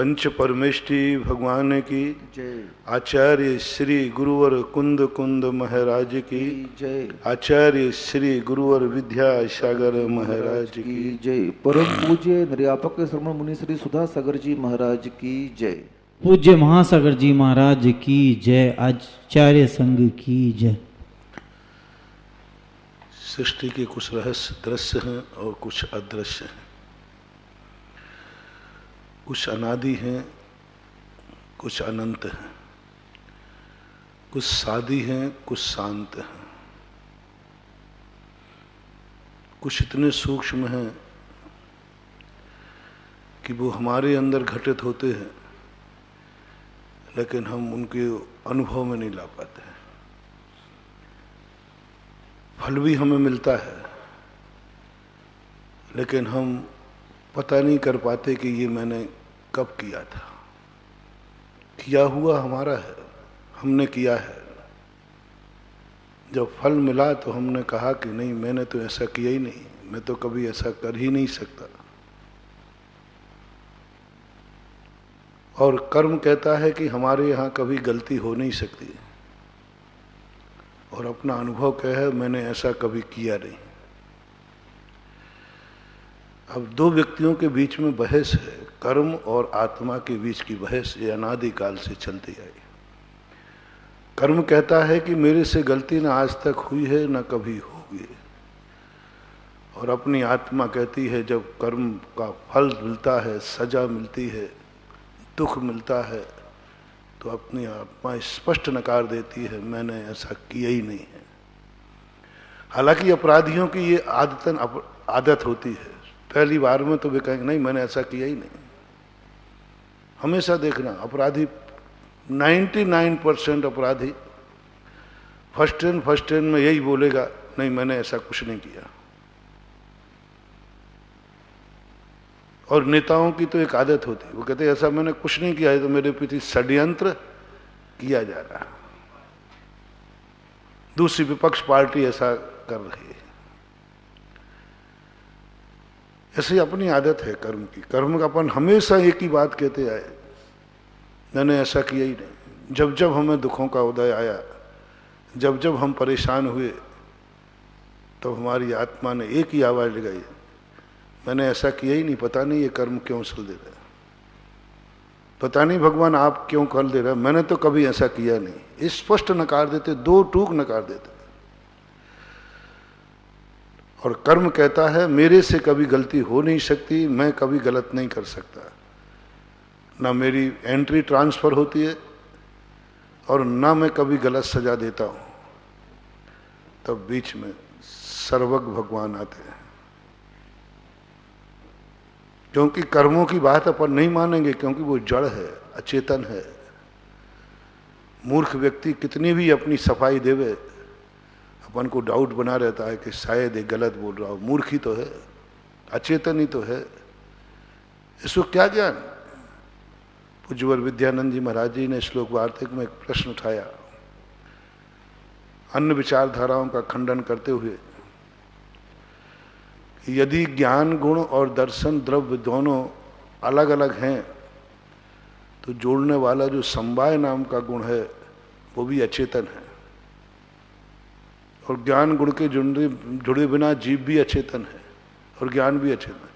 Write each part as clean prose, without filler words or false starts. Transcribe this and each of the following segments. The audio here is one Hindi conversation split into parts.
पंच परमेष्टि भगवान की जय। आचार्य श्री गुरुवर कुंद कुंद महाराज की जय। आचार्य श्री गुरुवर विद्यासागर महाराज की जय। परम पूज्य निर्यापक श्रमण मुनि श्री सुधा सागर जी महाराज की जय। पूज्य महासागर जी महाराज की जय। आचार्य संघ की जय। सृष्टि के कुछ रहस्य दृश्य हैं और कुछ अदृश्य हैं, कुछ अनादि हैं, कुछ अनंत हैं, कुछ सादी हैं, कुछ शांत हैं, कुछ इतने सूक्ष्म हैं कि वो हमारे अंदर घटित होते हैं लेकिन हम उनके अनुभव में नहीं ला पाते हैं। फल भी हमें मिलता है लेकिन हम पता नहीं कर पाते कि ये मैंने कब किया था। किया हुआ हमारा है, हमने किया है। जब फल मिला तो हमने कहा कि नहीं, मैंने तो ऐसा किया ही नहीं, मैं तो कभी ऐसा कर ही नहीं सकता। और कर्म कहता है कि हमारे यहाँ कभी गलती हो नहीं सकती, और अपना अनुभव कह है मैंने ऐसा कभी किया नहीं। अब दो व्यक्तियों के बीच में बहस है, कर्म और आत्मा के बीच की बहस, ये अनादिकाल से चलती आई। कर्म कहता है कि मेरे से गलती ना आज तक हुई है ना कभी होगी, और अपनी आत्मा कहती है जब कर्म का फल मिलता है, सजा मिलती है, दुख मिलता है, तो अपनी आत्मा स्पष्ट नकार देती है मैंने ऐसा किया ही नहीं है। हालांकि अपराधियों की ये आदत होती है, पहली बार में तो वे कहेंगे नहीं मैंने ऐसा किया ही नहीं। हमेशा देखना, अपराधी 99% अपराधी फर्स्ट टाइम में यही बोलेगा नहीं मैंने ऐसा कुछ नहीं किया। और नेताओं की तो एक आदत होती है, वो कहते हैं ऐसा मैंने कुछ नहीं किया है, तो मेरे पीछे षड्यंत्र किया जा रहा है, दूसरी विपक्ष पार्टी ऐसा कर रही है। ऐसी अपनी आदत है कर्म की। कर्म का अपन हमेशा एक ही बात कहते आए, मैंने ऐसा किया ही नहीं। जब जब हमें दुखों का उदय आया, जब जब हम परेशान हुए, तो हमारी आत्मा ने एक ही आवाज लगाई, मैंने ऐसा किया ही नहीं। पता नहीं ये कर्म क्यों चल दे रहा है, पता नहीं भगवान आप क्यों कर दे रहे, मैंने तो कभी ऐसा किया नहीं। स्पष्ट नकार देते, दो टूक नकार देते। और कर्म कहता है मेरे से कभी गलती हो नहीं सकती, मैं कभी गलत नहीं कर सकता, ना मेरी एंट्री ट्रांसफर होती है और ना मैं कभी गलत सजा देता हूं। तब बीच में सर्वज्ञ भगवान आते हैं, क्योंकि कर्मों की बात अपन नहीं मानेंगे, क्योंकि वो जड़ है, अचेतन है। मूर्ख व्यक्ति कितनी भी अपनी सफाई देवे, अपन को डाउट बना रहता है कि शायद ये गलत बोल रहा हो। मूर्ख ही तो है, अचेतन ही तो है, इसको क्या ज्ञान। पूज्यवर विद्यानंद जी महाराज जी ने श्लोक वार्तिक में एक प्रश्न उठाया, अन्य विचारधाराओं का खंडन करते हुए, यदि ज्ञान गुण और दर्शन द्रव्य दोनों अलग अलग हैं, तो जोड़ने वाला जो समवाय नाम का गुण है वो भी अचेतन है, और ज्ञान गुण के जुड़े बिना जीव भी अचेतन है और ज्ञान भी अचेतन है।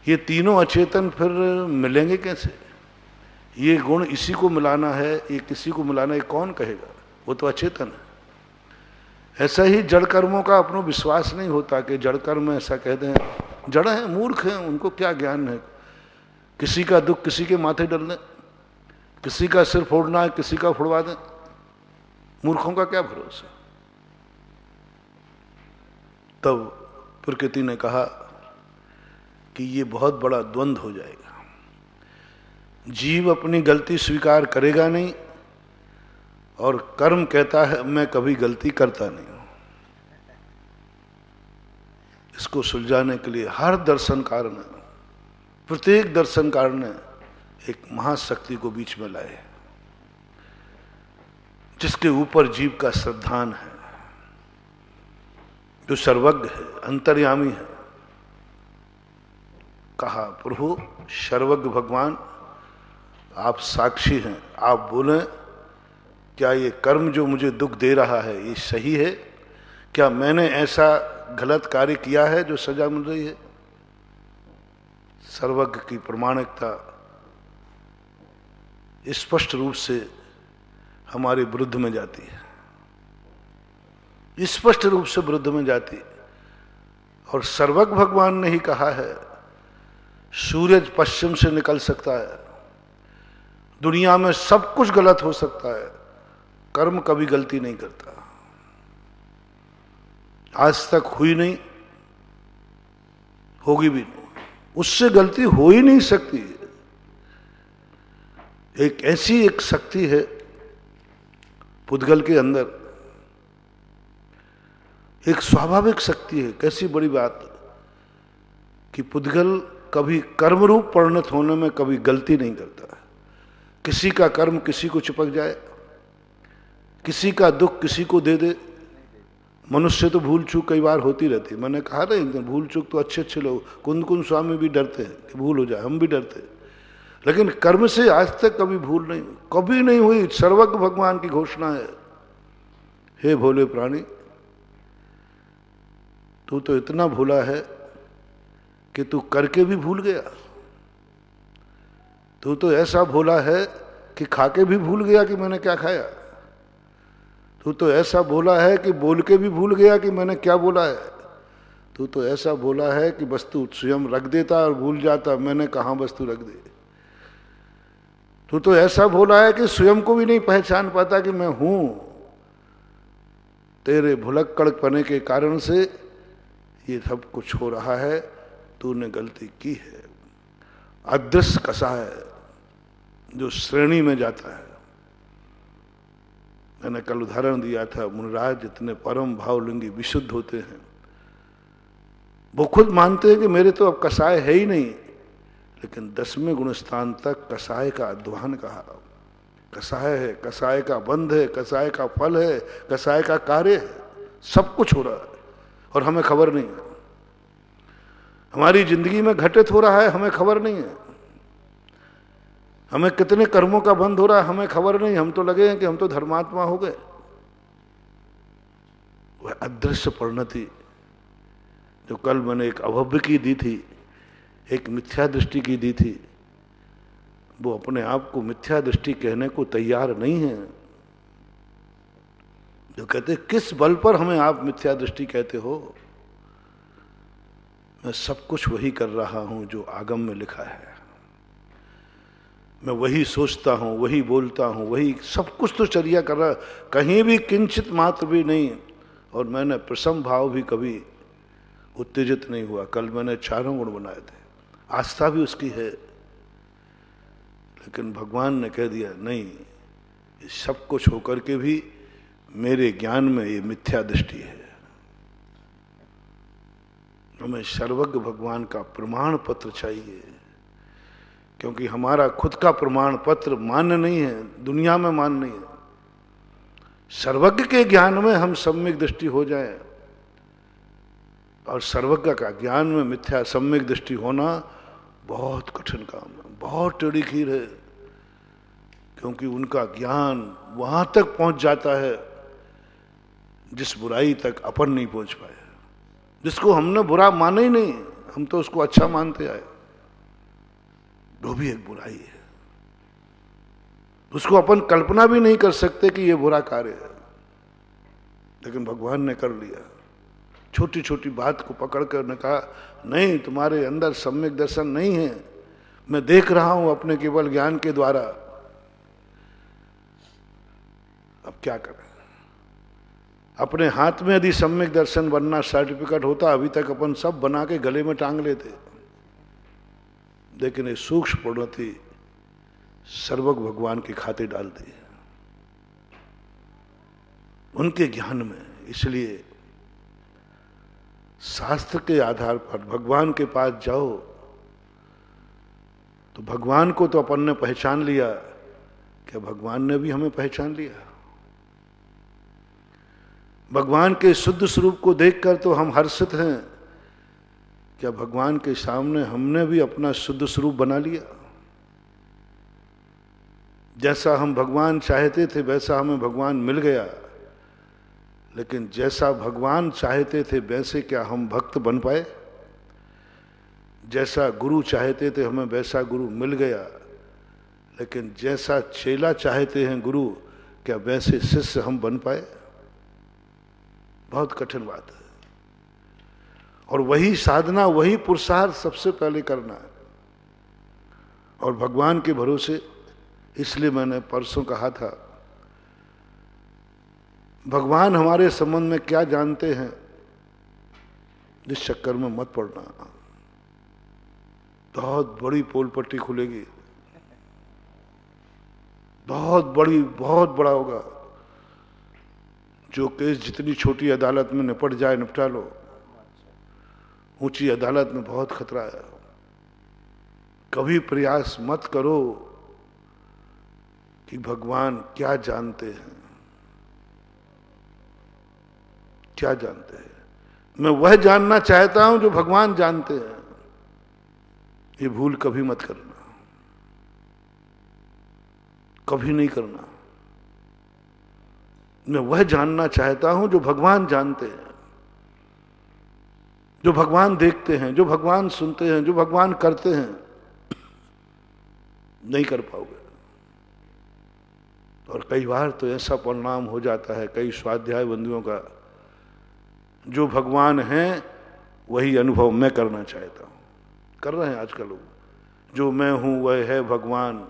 ये तीनों अचेतन फिर मिलेंगे कैसे? ये गुण इसी को मिलाना है, ये किसी को मिलाना है, कौन कहेगा? वो तो अचेतन है। ऐसा ही जड़ कर्मों का अपनो विश्वास नहीं होता कि जड़ कर्म ऐसा कह दें, जड़ है, मूर्ख हैं, उनको क्या ज्ञान है। किसी का दुख किसी के माथे डाल दें, किसी का सिर फोड़ना है किसी का फोड़वा दें, मूर्खों का क्या भरोसा। तब प्रकृति ने कहा कि ये बहुत बड़ा द्वंद्व हो जाएगा, जीव अपनी गलती स्वीकार करेगा नहीं और कर्म कहता है मैं कभी गलती करता नहीं हूं। इसको सुलझाने के लिए हर दर्शनकार ने, प्रत्येक दर्शनकार ने एक महाशक्ति को बीच में लाए, जिसके ऊपर जीव का श्रद्धान है, जो सर्वज्ञ है, अंतर्यामी है। कहा प्रभु सर्वज्ञ भगवान आप साक्षी हैं, आप बोलें क्या ये कर्म जो मुझे दुख दे रहा है ये सही है? क्या मैंने ऐसा गलत कार्य किया है जो सजा मिल रही है? सर्वज्ञ की प्रामाणिकता स्पष्ट रूप से हमारे विरुद्ध में जाती है, स्पष्ट रूप से विरुद्ध में जाती है। और सर्वज्ञ भगवान ने ही कहा है सूरज पश्चिम से निकल सकता है, दुनिया में सब कुछ गलत हो सकता है, कर्म कभी गलती नहीं करता। आज तक हुई नहीं, होगी भी नहीं, उससे गलती हो ही नहीं सकती। एक ऐसी एक शक्ति है पुद्गल के अंदर, एक स्वाभाविक शक्ति है। कैसी बड़ी बात कि पुद्गल कभी कर्मरूप परिणत होने में कभी गलती नहीं करता है। किसी का कर्म किसी को चिपक जाए, किसी का दुख किसी को दे दे। मनुष्य तो भूल चूक कई बार होती रहती है। मैंने कहा ना भूल चूक तो अच्छे अच्छे लोग, कुंद स्वामी भी डरते हैं कि भूल हो जाए, हम भी डरते हैं, लेकिन कर्म से आज तक कभी भूल नहीं, कभी नहीं हुई। सर्वज्ञ भगवान की घोषणा है, हे भोले प्राणी तू तो इतना भूला है कि तू करके भी भूल गया। तू तो ऐसा भूला है कि खाके भी भूल गया कि मैंने क्या खाया। तू तो ऐसा भूला है कि बोल के भी भूल गया कि मैंने क्या बोला है। तू तो ऐसा भूला है कि वस्तु स्वयं रख देता और भूल जाता मैंने कहाँ वस्तु रख दी। तू तो ऐसा भूला है कि स्वयं को भी नहीं पहचान पाता कि मैं हूं। तेरे भुलक्कड़पने के कारण से ये सब कुछ हो रहा है, तूने गलती की है। अदृश्य कसाय जो श्रेणी में जाता है। मैंने कल उदाहरण दिया था, मुनिराज जितने परम भावलिंगी विशुद्ध होते हैं वो खुद मानते हैं कि मेरे तो अब कसाय है ही नहीं, लेकिन 10वें गुण स्थान तक कसाय का अध्वान कहा। कसाय है, कसाय का बंध है, कसाय का फल है, कसाय का कार्य है, सब कुछ हो रहा है और हमें खबर नहीं है। हमारी जिंदगी में घटित हो रहा है, हमें खबर नहीं है। हमें कितने कर्मों का बंध हो रहा है, हमें खबर नहीं। हम तो लगे हैं कि हम तो धर्मात्मा हो गए। वह अदृश्य परिणति जो कल मैंने एक अभव्य की दी थी, एक मिथ्या दृष्टि की दी थी, वो अपने आप को मिथ्या दृष्टि कहने को तैयार नहीं है। जो कहते किस बल पर हमें आप मिथ्या दृष्टि कहते हो। मैं सब कुछ वही कर रहा हूं जो आगम में लिखा है। मैं वही सोचता हूं, वही बोलता हूं, वही सब कुछ तो चर्या कर रहा, कहीं भी किंचित मात्र भी नहीं। और मैंने प्रसम भाव भी कभी उत्तेजित नहीं हुआ। कल मैंने 4 गुण बनाए थे, आस्था भी उसकी है, लेकिन भगवान ने कह दिया नहीं, ये सब कुछ होकर के भी मेरे ज्ञान में ये मिथ्या दृष्टि है। हमें सर्वज्ञ भगवान का प्रमाण पत्र चाहिए, क्योंकि हमारा खुद का प्रमाण पत्र मान्य नहीं है, दुनिया में मान्य नहीं है। सर्वज्ञ के ज्ञान में हम सम्यक दृष्टि हो जाए, और सर्वज्ञ का ज्ञान में मिथ्या सम्यक दृष्टि होना बहुत कठिन काम है, बहुत टेढ़ी खीर है। क्योंकि उनका ज्ञान वहां तक पहुंच जाता है जिस बुराई तक अपन नहीं पहुंच पाए। जिसको हमने बुरा माना ही नहीं, हम तो उसको अच्छा मानते आए, वो भी एक बुराई है। उसको अपन कल्पना भी नहीं कर सकते कि ये बुरा कार्य है, लेकिन भगवान ने कर लिया। छोटी छोटी बात को पकड़ कर ने कहा नहीं, तुम्हारे अंदर सम्यक दर्शन नहीं है, मैं देख रहा हूं अपने केवल ज्ञान के द्वारा। अब क्या करें? अपने हाथ में यदि सम्यक दर्शन बनना सर्टिफिकेट होता, अभी तक अपन सब बना के गले में टांग लेते। लेकिन ये सूक्ष्म पूर्णति सर्वज्ञ भगवान की खातिर डाल दी उनके ज्ञान में। इसलिए शास्त्र के आधार पर भगवान के पास जाओ तो भगवान को तो अपन ने पहचान लिया, क्या भगवान ने भी हमें पहचान लिया? भगवान के शुद्ध स्वरूप को देखकर तो हम हर्षित हैं, क्या भगवान के सामने हमने भी अपना शुद्ध स्वरूप बना लिया? जैसा हम भगवान चाहते थे वैसा हमें भगवान मिल गया, लेकिन जैसा भगवान चाहते थे वैसे क्या हम भक्त बन पाए? जैसा गुरु चाहते थे हमें वैसा गुरु मिल गया, लेकिन जैसा चेला चाहते हैं गुरु, क्या वैसे शिष्य हम बन पाए? बहुत कठिन बात है। और वही साधना, वही पुरुषार्थ सबसे पहले करना है। और भगवान के भरोसे, इसलिए मैंने परसों कहा था, भगवान हमारे संबंध में क्या जानते हैं इस चक्कर में मत पड़ना। बहुत बड़ी पोल पट्टी खुलेगी, बहुत बड़ी, बहुत बड़ा होगा। जो केस जितनी छोटी अदालत में निपट जाए निपटा लो, ऊंची अदालत में बहुत खतरा है। कभी प्रयास मत करो कि भगवान क्या जानते हैं, क्या जानते हैं। मैं वह जानना चाहता हूं जो भगवान जानते हैं। ये भूल कभी मत करना, कभी नहीं करना। मैं वह जानना चाहता हूं जो भगवान जानते हैं, जो भगवान देखते हैं, जो भगवान सुनते हैं, जो भगवान करते हैं। नहीं कर पाओगे। और कई बार तो ऐसा परिणाम हो जाता है कई स्वाध्याय बंधुओं का, जो भगवान हैं वही अनुभव मैं करना चाहता हूं। कर रहे हैं आजकल लोग, जो मैं हूं वह है भगवान,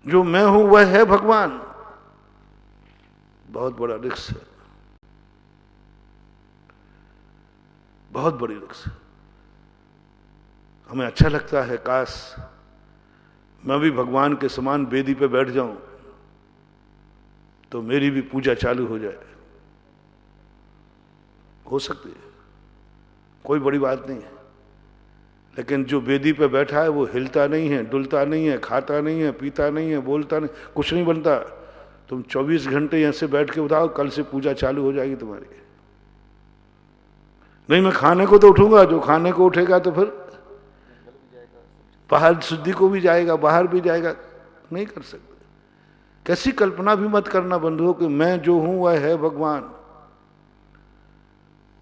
जो मैं हूं वह है भगवान। बहुत बड़ा रिस्क है, बहुत बड़ी रिस्क है। हमें अच्छा लगता है काश मैं भी भगवान के समान वेदी पे बैठ जाऊं तो मेरी भी पूजा चालू हो जाए। हो सकती है, कोई बड़ी बात नहीं है। लेकिन जो वेदी पे बैठा है वो हिलता नहीं है, डुलता नहीं है, खाता नहीं है, पीता नहीं है, बोलता नहीं, कुछ नहीं बनता। तुम 24 घंटे यहां से बैठ के बताओ कल से पूजा चालू हो जाएगी तुम्हारी। नहीं, मैं खाने को तो उठूंगा, जो खाने को उठेगा तो फिर बाहर शुद्धि को भी जाएगा, बाहर भी जाएगा। नहीं कर सकते। कैसी कल्पना भी मत करना बंधुओं कि मैं जो हूं वह है भगवान।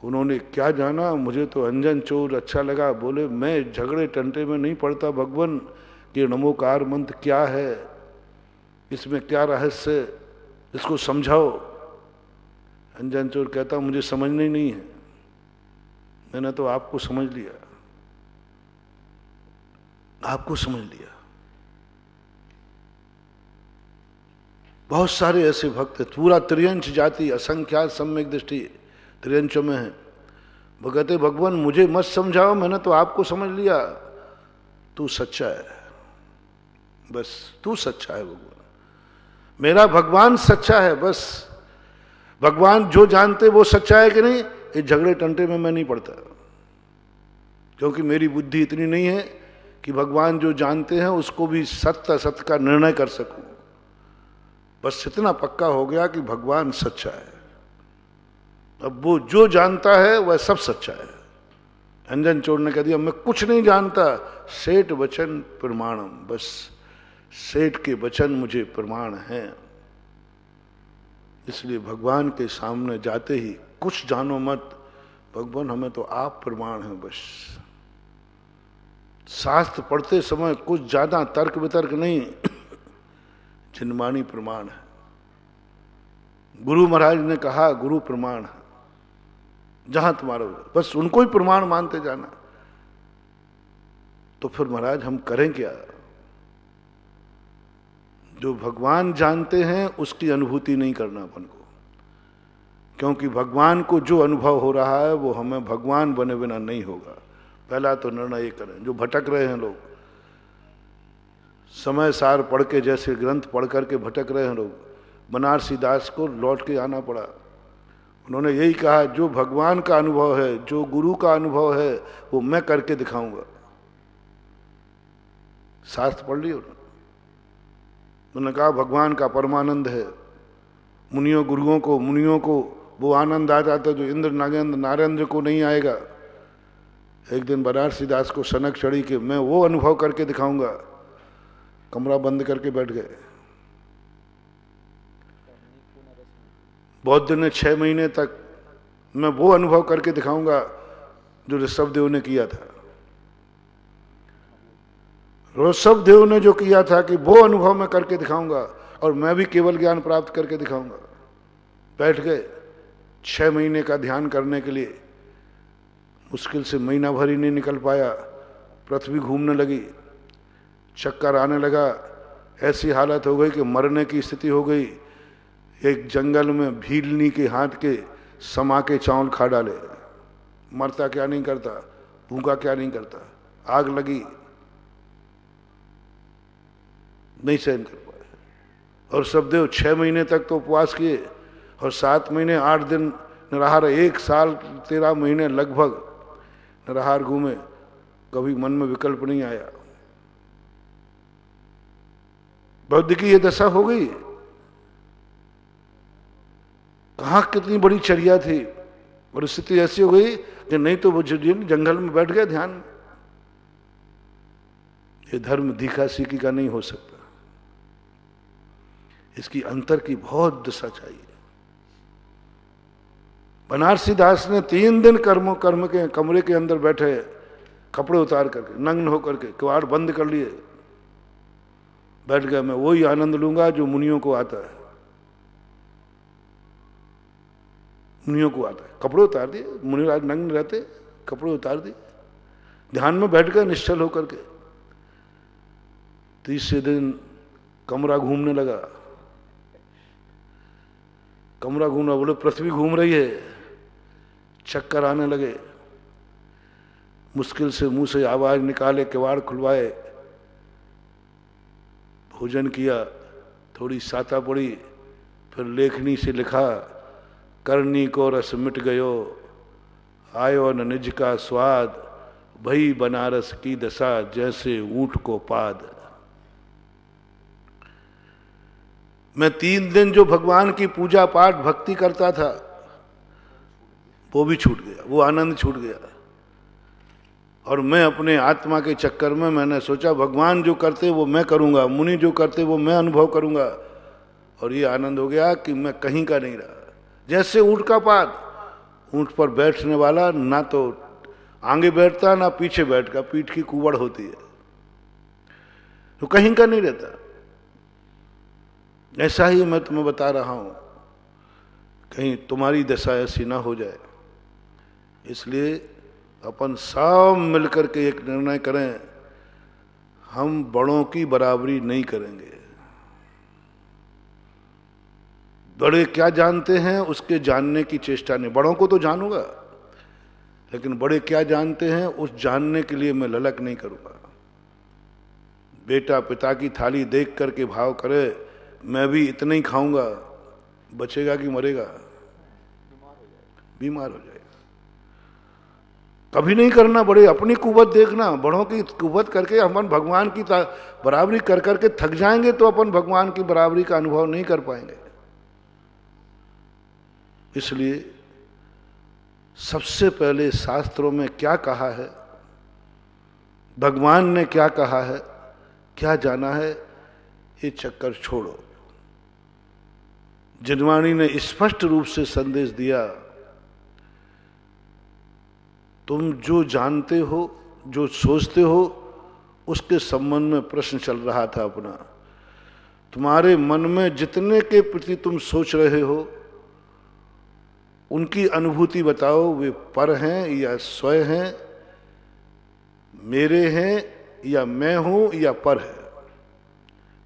उन्होंने क्या जाना, मुझे तो अंजन चोर अच्छा लगा। बोले मैं झगड़े टंटे में नहीं पड़ता भगवान कि नमोकार मंत्र क्या है, इसमें क्या रहस्य, इसको समझाओ। अंजन चोर कहता मुझे समझना ही नहीं है, मैंने तो आपको समझ लिया, आपको समझ लिया। बहुत सारे ऐसे भक्त, पूरा त्रियंश जाति असंख्यात सम्यक दृष्टि त्रियंशों में है। वो कहते भगवान मुझे मत समझाओ, मैंने तो आपको समझ लिया, तू सच्चा है, बस तू सच्चा है भगवान, मेरा भगवान सच्चा है बस। भगवान जो जानते वो सच्चा है कि नहीं, इस झगड़े टंटे में मैं नहीं पड़ता, क्योंकि मेरी बुद्धि इतनी नहीं है कि भगवान जो जानते हैं उसको भी सत्य असत्य का निर्णय कर सकूं। बस इतना पक्का हो गया कि भगवान सच्चा है। अब वो जो जानता है वह सब सच्चा है। अंजन चोर ने कह दिया मैं कुछ नहीं जानता, सेठ वचन प्रमाणम, बस सेठ के वचन मुझे प्रमाण हैं। इसलिए भगवान के सामने जाते ही कुछ जानो मत, भगवान हमें तो आप प्रमाण हैं बस। शास्त्र पढ़ते समय कुछ ज्यादा तर्क वितर्क नहीं, चिन्मानी प्रमाण है। गुरु महाराज ने कहा गुरु प्रमाण है, जहां तुम्हारा बस उनको ही प्रमाण मानते जाना। तो फिर महाराज हम करें क्या? जो भगवान जानते हैं उसकी अनुभूति नहीं करना अपन को, क्योंकि भगवान को जो अनुभव हो रहा है वो हमें भगवान बने बिना नहीं होगा। पहला तो निर्णय ये करें। जो भटक रहे हैं लोग, समय सार पढ़ के, जैसे ग्रंथ पढ़ करके भटक रहे हैं लोग, बनारसी दास को लौट के आना पड़ा। उन्होंने यही कहा जो भगवान का अनुभव है, जो गुरु का अनुभव है, वो मैं करके दिखाऊंगा। शास्त्र पढ़ लिया उन्होंने कहा भगवान का परमानंद है। मुनियों को वो आनंद आ जाता जो इंद्र नागेंद्र नारेंद्र को नहीं आएगा। एक दिन बनारसी दास को सनक चढ़ी कि मैं वो अनुभव करके दिखाऊंगा। कमरा बंद करके बैठ गए। बौद्ध ने 6 महीने तक मैं वो अनुभव करके दिखाऊंगा जो ऋषभदेव ने किया था। ऋषभदेव ने जो किया था कि वो अनुभव मैं करके दिखाऊंगा और मैं भी केवल ज्ञान प्राप्त करके दिखाऊंगा। बैठ गए 6 महीने का ध्यान करने के लिए, मुश्किल से महीना भर ही नहीं निकल पाया। पृथ्वी घूमने लगी, चक्कर आने लगा, ऐसी हालत हो गई कि मरने की स्थिति हो गई। एक जंगल में भीलनी के हाथ के समा के चावल खा डाले। मरता क्या नहीं करता, भूखा क्या नहीं करता। आग लगी, नहीं सहन कर पाए। और ऋषभदेव 6 महीने तक तो उपवास किए और 7 महीने 8 दिन निराहार, 1 साल 13 महीने लगभग निराहार घूमे। कभी मन में विकल्प नहीं आया। बौद्ध की ये दशा हो गई। कहाँ कितनी बड़ी चर्या थी और स्थिति ऐसी हो गई कि नहीं तो वो जंगल में बैठ गए ध्यान में। ये धर्म दिखा सीखी का नहीं हो सकता, इसकी अंतर की बहुत दशा चाहिए। बनारसी दास ने 3 दिन कर्म के कमरे के अंदर बैठे, कपड़े उतार करके, नग्न होकर के, किवाड़ बंद कर लिए, बैठ गया। मैं वही आनंद लूंगा जो मुनियों को आता है। मुनियों को आता है। कपड़े उतार दिए, मुनिराज नग्न रहते, कपड़े उतार दिए, ध्यान में बैठ गए निश्चल होकर के। तीसरे दिन कमरा घूमने लगा। कमरा घूमना, बोले पृथ्वी घूम रही है, चक्कर आने लगे। मुश्किल से मुंह से आवाज निकाले, किवाड़ खुलवाए, भोजन किया, थोड़ी साता पड़ी, फिर लेखनी से लिखा, करनी को रस मिट गयो, आयो न निज का स्वाद, भई बनारस की दशा जैसे ऊंट को पाद। मैं 3 दिन जो भगवान की पूजा पाठ भक्ति करता था वो भी छूट गया, वो आनंद छूट गया। और मैं अपने आत्मा के चक्कर में मैंने सोचा भगवान जो करते वो मैं करूंगा, मुनि जो करते वो मैं अनुभव करूंगा। और ये आनंद हो गया कि मैं कहीं का नहीं रहा। जैसे ऊंट का पाद, ऊंट पर बैठने वाला ना तो आगे बैठता ना पीछे बैठता, पीठ की कुबड़ होती है, तो कहीं का नहीं रहता। ऐसा ही मैं तुम्हें बता रहा हूं, कहीं तुम्हारी दशा ऐसी ना हो जाए। इसलिए अपन सब मिलकर के एक निर्णय करें, हम बड़ों की बराबरी नहीं करेंगे। बड़े क्या जानते हैं उसके जानने की चेष्टा नहीं। बड़ों को तो जानूंगा, लेकिन बड़े क्या जानते हैं उस जानने के लिए मैं ललक नहीं करूंगा। बेटा पिता की थाली देख करके भाव करे, मैं भी इतना ही खाऊंगा, बचेगा कि मरेगा? बीमार हो जाएगा। कभी नहीं करना। बड़े अपनी कुवत देखना, बड़ों की कुवत करके अपन भगवान की बराबरी कर करके थक जाएंगे तो अपन भगवान की बराबरी का अनुभव नहीं कर पाएंगे। इसलिए सबसे पहले शास्त्रों में क्या कहा है, भगवान ने क्या कहा है, क्या जाना है, ये चक्कर छोड़ो। जिनवाणी ने स्पष्ट रूप से संदेश दिया, तुम जो जानते हो, जो सोचते हो, उसके संबंध में प्रश्न चल रहा था अपना। तुम्हारे मन में जितने के प्रति तुम सोच रहे हो उनकी अनुभूति बताओ, वे पर हैं या स्वयं हैं, मेरे हैं या मैं हूं या पर है।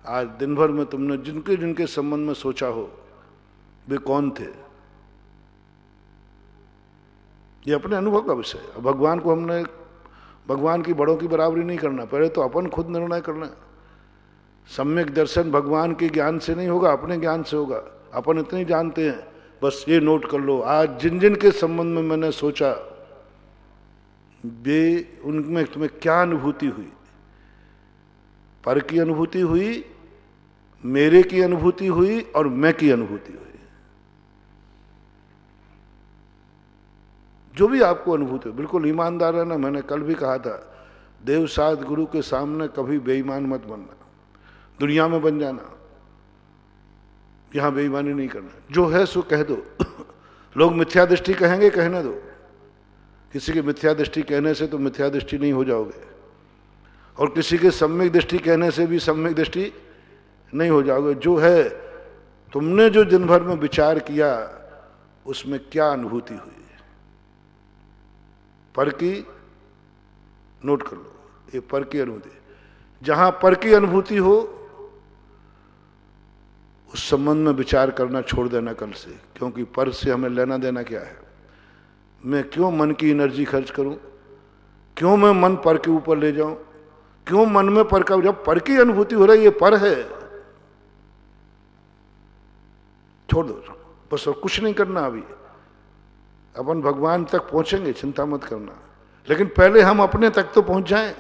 आज दिन भर में तुमने जिनके जिनके संबंध में सोचा हो वे कौन थे, ये अपने अनुभव का विषय है। भगवान को हमने, भगवान की बड़ों की बराबरी नहीं करना, पहले तो अपन खुद निर्णय करना है। सम्यक दर्शन भगवान के ज्ञान से नहीं होगा, अपने ज्ञान से होगा। अपन इतने ही जानते हैं, बस ये नोट कर लो, आज जिन जिन के संबंध में मैंने सोचा वे, उनमें तुम्हें क्या अनुभूति हुई। पर की अनुभूति हुई, मेरे की अनुभूति हुई और मैं की अनुभूति हुई। जो भी आपको अनुभूति हो, बिल्कुल ईमानदार रहना। मैंने कल भी कहा था, देव साध गुरु के सामने कभी बेईमान मत बनना। दुनिया में बन जाना, यहां बेईमानी नहीं करना, जो है सो कह दो। लोग मिथ्या दृष्टि कहेंगे, कहने दो। किसी की मिथ्या दृष्टि कहने से तो मिथ्या दृष्टि नहीं हो जाओगे, और किसी के सम्यक दृष्टि कहने से भी सम्यक दृष्टि नहीं हो जाओगे। जो है, तुमने जो दिन भर में विचार किया उसमें क्या अनुभूति हुई, पर की नोट कर लो, ये पर की अनुभूति। जहां पर की अनुभूति हो उस संबंध में विचार करना छोड़ देना कल से, क्योंकि पर से हमें लेना देना क्या है। मैं क्यों मन की एनर्जी खर्च करूं, क्यों मैं मन पर के ऊपर ले जाऊं, क्यों मन में पर का, जब पर की अनुभूति हो रही है, ये पर है, छोड़ दो बस, और कुछ नहीं करना। अभी अपन भगवान तक पहुंचेंगे, चिंता मत करना, लेकिन पहले हम अपने तक तो पहुंच जाएं।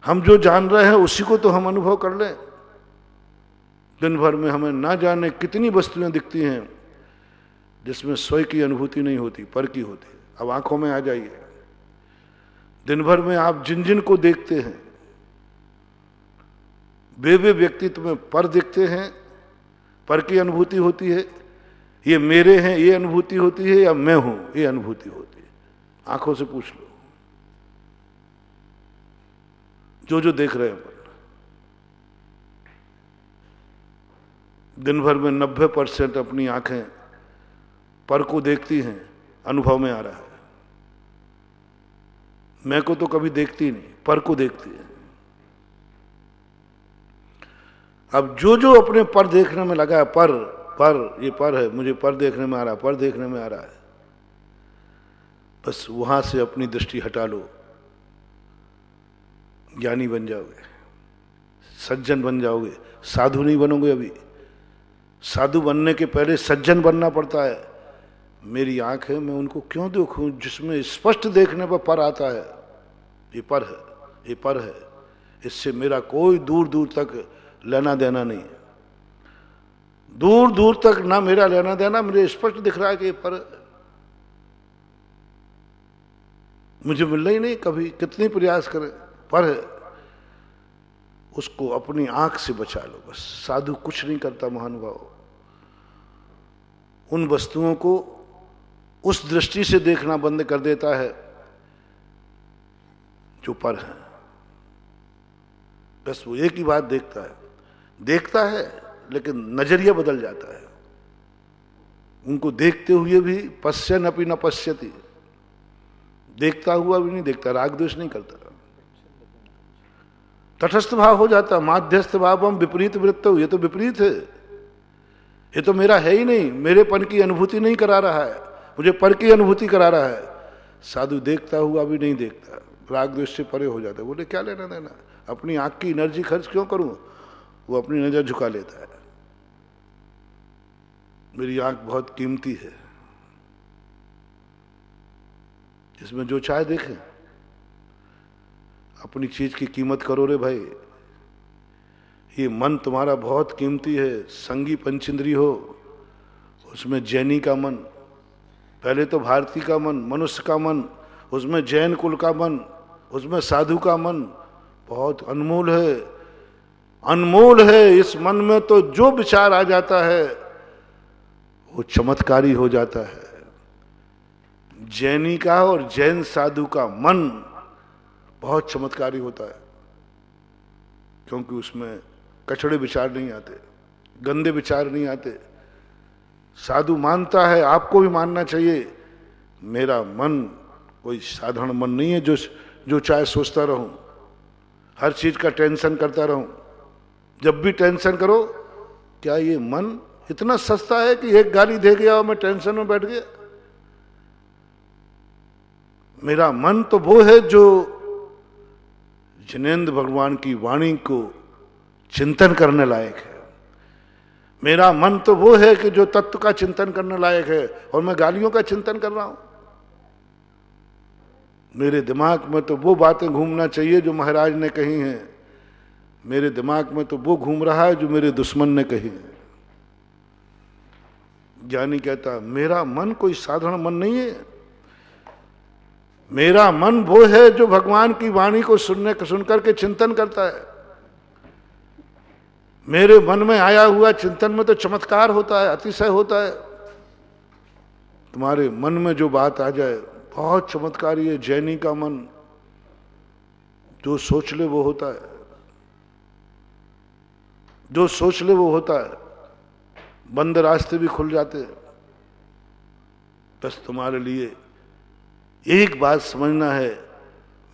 हम जो जान रहे हैं उसी को तो हम अनुभव कर लें। दिन भर में हमें ना जाने कितनी वस्तुएं दिखती हैं जिसमें स्वयं की अनुभूति नहीं होती, पर की होती। अब आंखों में आ जाइए, दिन भर में आप जिन जिन को देखते हैं वे व्यक्ति तुम्हें पर दिखते हैं, पर की अनुभूति होती है। ये मेरे हैं ये अनुभूति होती है, या मैं हूं ये अनुभूति होती है। आंखों से पूछ लो, जो देख रहे हैं। दिन भर में 90% अपनी आंखें पर को देखती हैं, अनुभव में आ रहा है। मैं को तो कभी देखती नहीं, पर को देखती है। अब जो अपने पर देखने में लगा है, पर ये पर है, मुझे पर देखने में आ रहा है, पर देखने में आ रहा है, बस वहां से अपनी दृष्टि हटा लो, ज्ञानी बन जाओगे, सज्जन बन जाओगे। साधु नहीं बनोगे। अभी साधु बनने के पहले सज्जन बनना पड़ता है। मेरी आंख है, मैं उनको क्यों देखूं जिसमें स्पष्ट देखने पर आता है, ये पर है, ये पर है, इससे मेरा कोई दूर दूर तक लेना देना नहीं है। दूर दूर तक ना मेरा लेना देना, मुझे स्पष्ट दिख रहा है कि ये पर है। मुझे मिलना ही नहीं कभी, कितनी प्रयास करें, पर है। उसको अपनी आंख से बचा लो बस। साधु कुछ नहीं करता महानुभाव, उन वस्तुओं को उस दृष्टि से देखना बंद कर देता है जो पर है। बस वो एक ही बात देखता है लेकिन नजरिया बदल जाता है। उनको देखते हुए भी पश्यन अपि न पश्यति, देखता हुआ भी नहीं देखता, राग द्वेष नहीं करता, तटस्थ भाव हो जाता। माध्यस्थ भावम विपरीत वृत्त, ये तो विपरीत है, ये तो मेरा है ही नहीं, मेरे पन की अनुभूति नहीं करा रहा है, मुझे पर की अनुभूति करा रहा है। साधु देखता हुआ भी नहीं देखता, राग द्वेष से परे हो जाता है। बोले क्या लेना देना, अपनी आंख की एनर्जी खर्च क्यों करूं। वो अपनी नजर झुका लेता है। मेरी आंख बहुत कीमती है, इसमें जो चाहे देखें। अपनी चीज की कीमत करो रे भाई। ये मन तुम्हारा बहुत कीमती है। संगी पंचेंद्री हो, उसमें जैनी का मन, पहले तो भारती का मन, मनुष्य का मन, उसमें जैन कुल का मन, उसमें साधु का मन, बहुत अनमोल है, अनमोल है। इस मन में तो जो विचार आ जाता है वो चमत्कारी हो जाता है। जैनी का और जैन साधु का मन बहुत चमत्कारी होता है, क्योंकि उसमें कचड़े विचार नहीं आते, गंदे विचार नहीं आते। साधु मानता है, आपको भी मानना चाहिए, मेरा मन कोई साधारण मन नहीं है जो चाहे सोचता रहूं, हर चीज का टेंशन करता रहूं। जब भी टेंशन करो, क्या ये मन इतना सस्ता है कि एक गाली दे गया और मैं टेंशन में बैठ गया। मेरा मन तो वो है जो जिनेंद्र भगवान की वाणी को चिंतन करने लायक है। मेरा मन तो वो है कि जो तत्व का चिंतन करने लायक है, और मैं गालियों का चिंतन कर रहा हूं। मेरे दिमाग में तो वो बातें घूमना चाहिए जो महाराज ने कही हैं, मेरे दिमाग में तो वो घूम रहा है जो मेरे दुश्मन ने कही है। ज्ञानी कहता मेरा मन कोई साधारण मन नहीं है, मेरा मन वो है जो भगवान की वाणी को सुनकर के चिंतन करता है। मेरे मन में आया हुआ चिंतन में तो चमत्कार होता है, अतिशय होता है। तुम्हारे मन में जो बात आ जाए बहुत चमत्कारी है। जैनी का मन जो सोच ले वो होता है, जो सोच ले वो होता है। बंद रास्ते भी खुल जाते हैं। बस तुम्हारे लिए एक बात समझना है,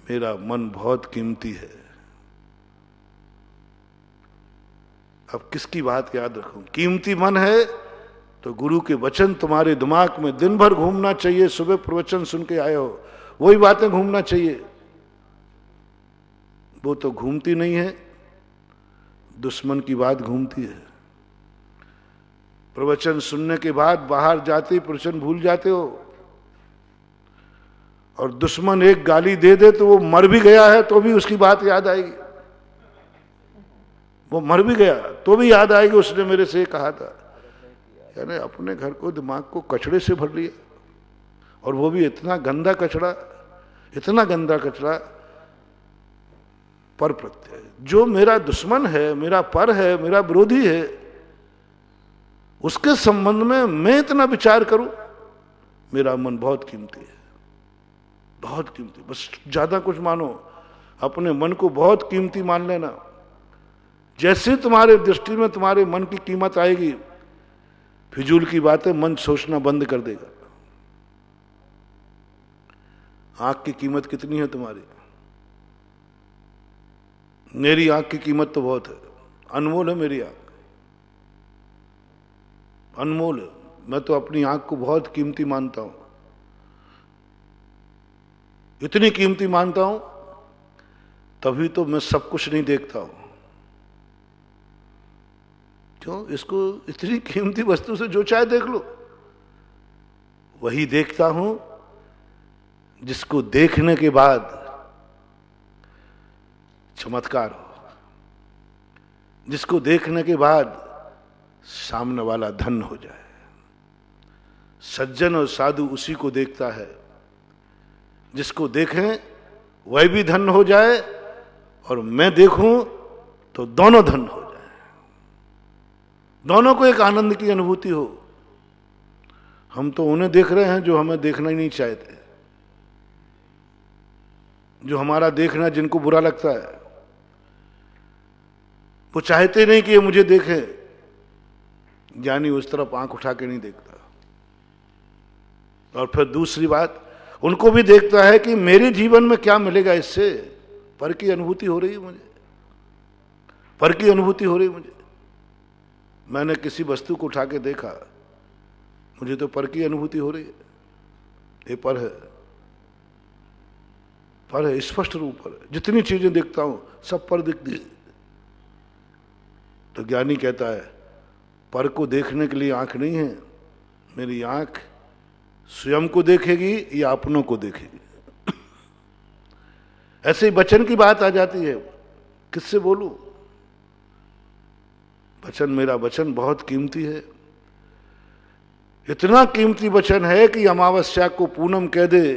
मेरा मन बहुत कीमती है। अब किसकी बात याद रखूं? कीमती मन है तो गुरु के वचन तुम्हारे दिमाग में दिन भर घूमना चाहिए। सुबह प्रवचन सुन के आए हो, वही बातें घूमना चाहिए। वो तो घूमती नहीं है, दुश्मन की बात घूमती है। प्रवचन सुनने के बाद बाहर जाते ही प्रवचन भूल जाते हो, और दुश्मन एक गाली दे दे तो वो मर भी गया है तो भी उसकी बात याद आएगी। वो मर भी गया तो भी याद आएगी, उसने मेरे से कहा था। यानी अपने घर को, दिमाग को कचड़े से भर लिया, और वो भी इतना गंदा कचड़ा, इतना गंदा कचड़ा। पर प्रत्यय जो मेरा दुश्मन है, मेरा पर है, मेरा विरोधी है, उसके संबंध में मैं इतना विचार करूं, मेरा मन बहुत कीमती है, बहुत कीमती। बस ज्यादा कुछ मानो, अपने मन को बहुत कीमती मान लेना। जैसे तुम्हारे दृष्टि में तुम्हारे मन की कीमत आएगी, फिजूल की बातें मन सोचना बंद कर देगा। आंख की कीमत कितनी है तुम्हारी? मेरी आंख की कीमत तो बहुत है, अनमोल है मेरी आंख, अनमोल है। मैं तो अपनी आंख को बहुत कीमती मानता हूं, इतनी कीमती मानता हूं, तभी तो मैं सब कुछ नहीं देखता हूं। क्यों? इसको इतनी कीमती वस्तु से जो चाहे देख लो। वही देखता हूं जिसको देखने के बाद चमत्कार हो, जिसको देखने के बाद सामने वाला धन हो जाए। सज्जन और साधु उसी को देखता है, जिसको देखें वह भी धन हो जाए और मैं देखूं तो दोनों धन हो जाए, दोनों को एक आनंद की अनुभूति हो। हम तो उन्हें देख रहे हैं जो हमें देखना ही नहीं चाहते, जो हमारा देखना जिनको बुरा लगता है। वो चाहते नहीं कि ये मुझे देखे। ज्ञानी उस तरफ आंख उठा के नहीं देखता। और फिर दूसरी बात, उनको भी देखता है कि मेरे जीवन में क्या मिलेगा इससे। पर की अनुभूति हो रही है मुझे, पर की अनुभूति हो रही है मुझे। मैंने किसी वस्तु को उठा के देखा, मुझे तो पर की अनुभूति हो रही है। ये पर है, पर है, स्पष्ट रूप पर है। जितनी चीजें देखता हूं सब पर दिखती है। तो ज्ञानी कहता है, पर को देखने के लिए आंख नहीं है, मेरी आंख स्वयं को देखेगी या अपनों को देखेगी। ऐसे ही वचन की बात आ जाती है, किससे बोलूं? वचन, मेरा वचन बहुत कीमती है। इतना कीमती वचन है कि अमावस्या को पूनम कह दे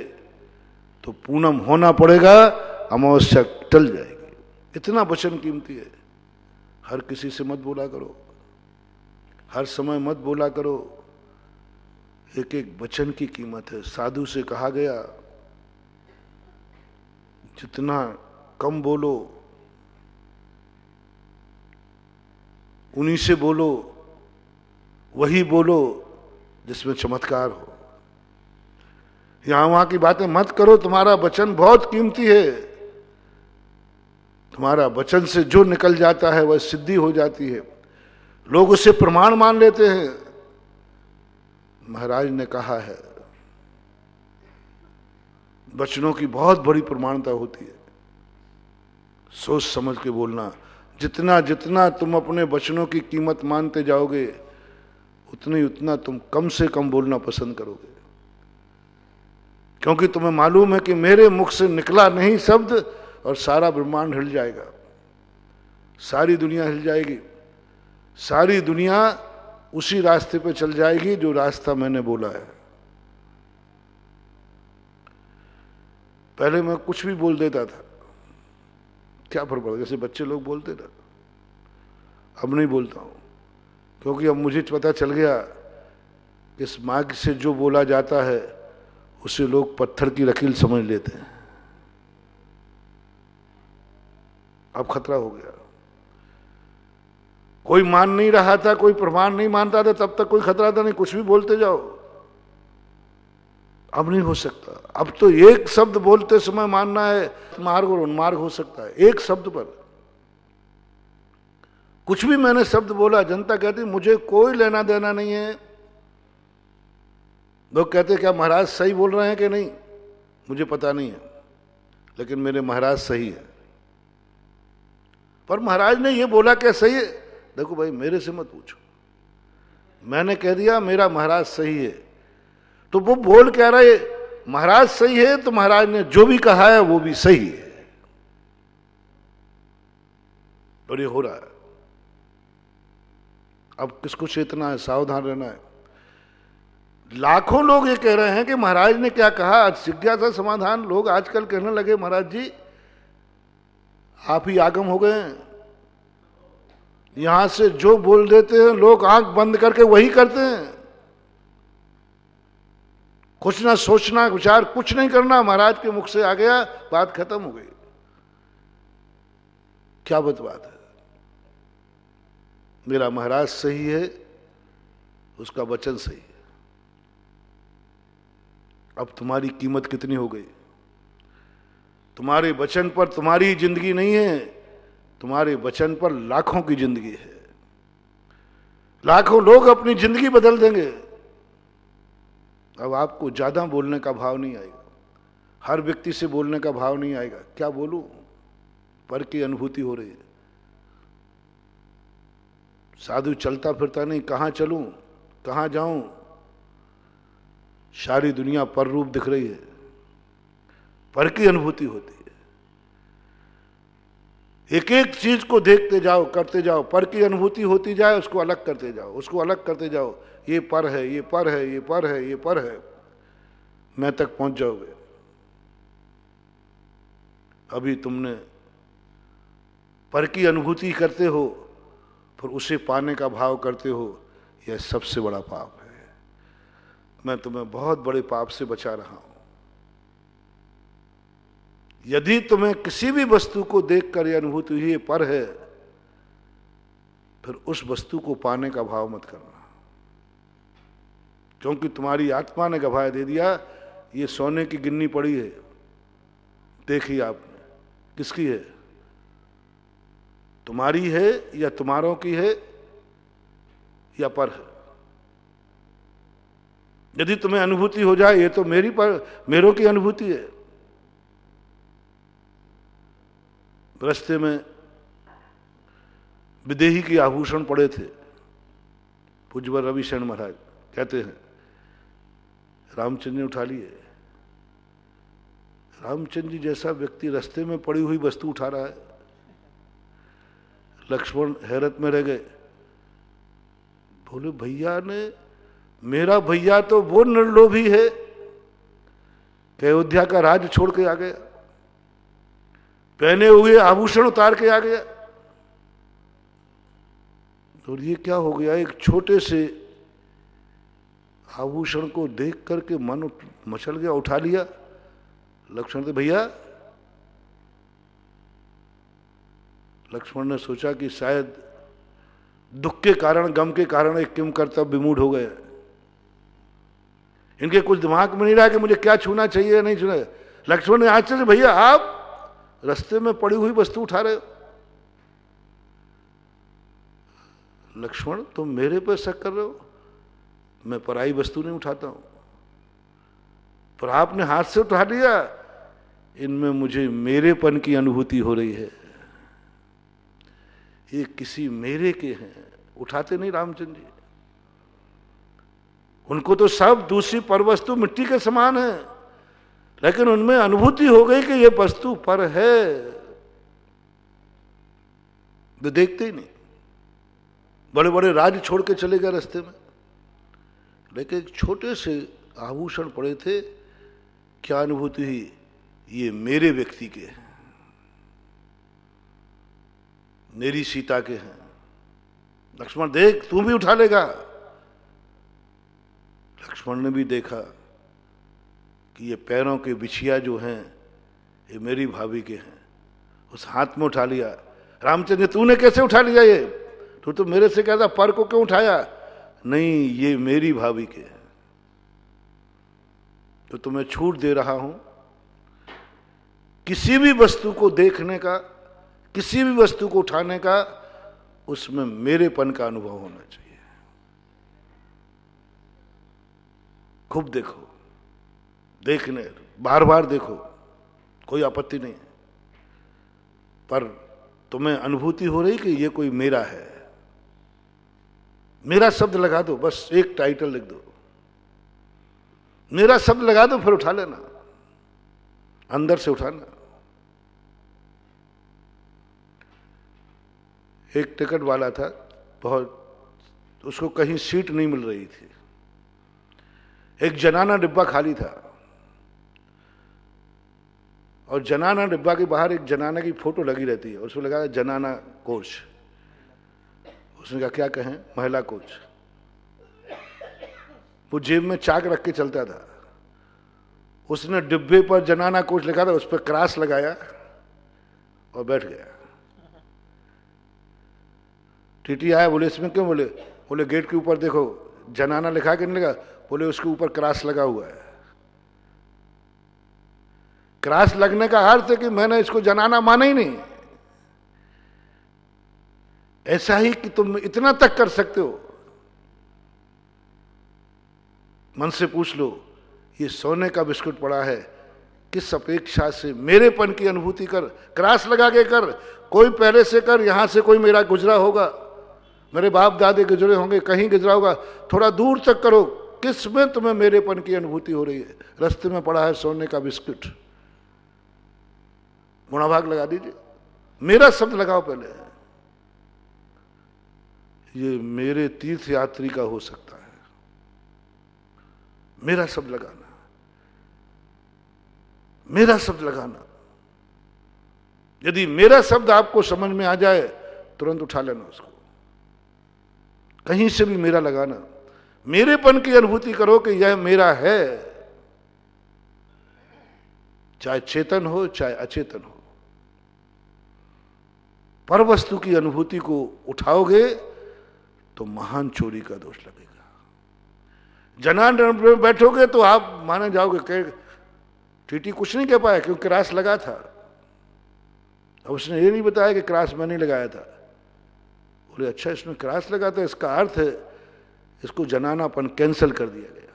तो पूनम होना पड़ेगा, अमावस्या टल जाएगी। इतना वचन कीमती है। हर किसी से मत बोला करो, हर समय मत बोला करो। एक एक वचन की कीमत है। साधु से कहा गया, जितना कम बोलो उन्हीं से बोलो, वही बोलो जिसमें चमत्कार हो। यहां वहां की बातें मत करो। तुम्हारा वचन बहुत कीमती है। तुम्हारा वचन से जो निकल जाता है वह सिद्धि हो जाती है। लोग उसे प्रमाण मान लेते हैं। महाराज ने कहा है, वचनों की बहुत बड़ी प्रमाणता होती है। सोच समझ के बोलना। जितना जितना तुम अपने वचनों की कीमत मानते जाओगे, उतनी उतना तुम कम से कम बोलना पसंद करोगे। क्योंकि तुम्हें मालूम है कि मेरे मुख से निकला नहीं शब्द और सारा ब्रह्मांड हिल जाएगा, सारी दुनिया हिल जाएगी। सारी दुनिया उसी रास्ते पे चल जाएगी जो रास्ता मैंने बोला है। पहले मैं कुछ भी बोल देता था, क्या फर्क पड़ा, जैसे बच्चे लोग बोलते ना। अब नहीं बोलता हूँ, क्योंकि अब मुझे पता चल गया कि इस मार्ग से जो बोला जाता है उसे लोग पत्थर की लकीर समझ लेते हैं। अब खतरा हो गया। कोई मान नहीं रहा था, कोई प्रमाण नहीं मानता था, तब तक कोई खतरा था नहीं, कुछ भी बोलते जाओ। अब नहीं हो सकता। अब तो एक शब्द बोलते समय मानना है, मार्ग और उन्मार्ग हो सकता है एक शब्द पर। कुछ भी मैंने शब्द बोला, जनता कहती मुझे कोई लेना देना नहीं है। लोग कहते क्या महाराज सही बोल रहे हैं कि नहीं, मुझे पता नहीं है, लेकिन मेरे महाराज सही है। पर महाराज ने ये बोला क्या सही है? देखो भाई, मेरे से मत पूछो, मैंने कह दिया मेरा महाराज सही है, तो वो बोल क्या रहा है? महाराज सही है, तो महाराज ने जो भी कहा है वो भी सही है, और ये हो रहा है। अब किसको चेतना है, सावधान रहना है। लाखों लोग ये कह रहे हैं कि महाराज ने क्या कहा, जिज्ञासा समाधान। लोग आजकल कहने लगे महाराज जी आप ही आगम हो गए हैं, यहां से जो बोल देते हैं लोग आंख बंद करके वही करते हैं, कुछ ना सोचना विचार कुछ नहीं करना, महाराज के मुख से आ गया, बात खत्म हो गई। क्या बात है? मेरा महाराज सही है, उसका वचन सही है। अब तुम्हारी कीमत कितनी हो गई? तुम्हारे वचन पर तुम्हारी जिंदगी नहीं है, तुम्हारे वचन पर लाखों की जिंदगी है। लाखों लोग अपनी जिंदगी बदल देंगे। अब आपको ज्यादा बोलने का भाव नहीं आएगा, हर व्यक्ति से बोलने का भाव नहीं आएगा। क्या बोलूं, पर की अनुभूति हो रही है। साधु चलता फिरता नहीं, कहां चलूं कहां जाऊं, सारी दुनिया पर रूप दिख रही है, पर की अनुभूति होती है। एक एक चीज को देखते जाओ, करते जाओ, पर की अनुभूति होती जाए, उसको अलग करते जाओ, उसको अलग करते जाओ। ये पर है, ये पर है, ये पर है, ये पर है, मैं तक पहुंच जाओगे। अभी तुमने पर की अनुभूति करते हो, फिर उसे पाने का भाव करते हो, यह सबसे बड़ा पाप है। मैं तुम्हें बहुत बड़े पाप से बचा रहा हूं। यदि तुम्हें किसी भी वस्तु को देखकर यह अनुभूति हुई ये पर है, फिर उस वस्तु को पाने का भाव मत करना, क्योंकि तुम्हारी आत्मा ने गवाह दे दिया ये सोने की गिन्नी पड़ी है, देखी आपने, किसकी है? तुम्हारी है या तुम्हारों की है या पर है? यदि तुम्हें अनुभूति हो जाए ये तो मेरी पर मेरों की अनुभूति है। रास्ते में विदेही के आभूषण पड़े थे, पूज्यवर रविशरण महाराज कहते हैं रामचंद्र ने उठा लिए। रामचंद्र जी जैसा व्यक्ति रास्ते में पड़ी हुई वस्तु उठा रहा है। लक्ष्मण हैरत में रह गए, बोले भैया ने, मेरा भैया तो वो निर्लोभी है कि अयोध्या का राज छोड़ के आ गया, पहने हुए आभूषण उतार के आ गया। तो ये क्या हो गया? एक छोटे से आभूषण को देख करके मन मचल गया, उठा लिया। लक्ष्मण ने, भैया, लक्ष्मण ने सोचा कि शायद दुख के कारण, गम के कारण एक किम कर्तव्य विमूढ़ हो गए, इनके कुछ दिमाग में नहीं रहा कि मुझे क्या छूना चाहिए नहीं छूना। लक्ष्मण ने आश्चर्य, भैया आप रास्ते में पड़ी हुई वस्तु उठा रहे हो? लक्ष्मण तुम मेरे पर शक कर रहे हो, मैं पराई वस्तु नहीं उठाता हूं, पर आपने हाथ से उठा लिया, इनमें मुझे मेरेपन की अनुभूति हो रही है। ये किसी मेरे के हैं, उठाते नहीं रामचंद्र जी। उनको तो सब दूसरी पर वस्तु मिट्टी के समान है, लेकिन उनमें अनुभूति हो गई कि ये वस्तु पर है, वे देखते ही नहीं। बड़े बड़े राज छोड़ के चले गए रास्ते में, लेकिन एक छोटे से आभूषण पड़े थे, क्या अनुभूति हुई? ये मेरे व्यक्ति के हैं, मेरी सीता के हैं, लक्ष्मण देख, तू भी उठा लेगा। लक्ष्मण ने भी देखा कि ये पैरों के बिछिया जो हैं ये मेरी भाभी के हैं, उस हाथ में उठा लिया। रामचंद्र, तूने कैसे उठा लिया ये? तू तो मेरे से कहता पर को क्यों उठाया? नहीं, ये मेरी भाभी के हैं, तो तुम्हें छूट दे रहा हूं। किसी भी वस्तु को देखने का, किसी भी वस्तु को उठाने का, उसमें मेरेपन का अनुभव होना चाहिए। खूब देखो, देखने बार बार देखो, कोई आपत्ति नहीं है, पर तुम्हें अनुभूति हो रही कि ये कोई मेरा है। मेरा शब्द लगा दो, बस एक टाइटल लिख दो, मेरा शब्द लगा दो, फिर उठा लेना, अंदर से उठाना। एक टिकट वाला था, बहुत, उसको कहीं सीट नहीं मिल रही थी। एक जनाना डिब्बा खाली था और जनाना डिब्बा के बाहर एक जनाना की फोटो लगी रहती है, उसमें लगा है जनाना कोच। उसने कहा क्या कहें, महिला कोच। वो जेब में चाक रख के चलता था। उसने डिब्बे पर जनाना कोच लिखा था, उस पर क्रॉस लगाया और बैठ गया। टीटी आया, बोले इसमें क्यों? बोले गेट के ऊपर देखो जनाना लिखा कि नहीं लगा? बोले उसके ऊपर क्रॉस लगा हुआ है। क्रॉस लगने का अर्थ है कि मैंने इसको जनाना माना ही नहीं। ऐसा ही कि तुम इतना तक कर सकते हो, मन से पूछ लो, ये सोने का बिस्कुट पड़ा है, किस अपेक्षा से मेरेपन की अनुभूति कर, क्रॉस लगा के कर, कोई पहले से कर, यहां से कोई मेरा गुजरा होगा, मेरे बाप दादे गुजरे होंगे, कहीं गुजरा होगा, थोड़ा दूर तक करो, किस में तुम्हें मेरेपन की अनुभूति हो रही है? रास्ते में पड़ा है सोने का बिस्कुट, गुणा भाग लगा दीजिए, मेरा शब्द लगाओ पहले। ये मेरे तीर्थ यात्री का हो सकता है, मेरा शब्द लगाना, मेरा शब्द लगाना। यदि मेरा शब्द आपको समझ में आ जाए, तुरंत उठा लेना उसको, कहीं से भी मेरा लगाना, मेरेपन की अनुभूति करो कि यह मेरा है, चाहे चेतन हो चाहे अचेतन हो। पर वस्तु की अनुभूति को उठाओगे तो महान चोरी का दोष लगेगा। जनान में बैठोगे तो आप माने जाओगे कि टीटी कुछ नहीं कह पाया क्योंकि क्रॉस लगा था। अब उसने ये नहीं बताया कि क्रॉस मैं नहीं लगाया था। बोले अच्छा, इसमें क्रॉस लगा तो इसका अर्थ है इसको जनानापन कैंसिल कर दिया गया।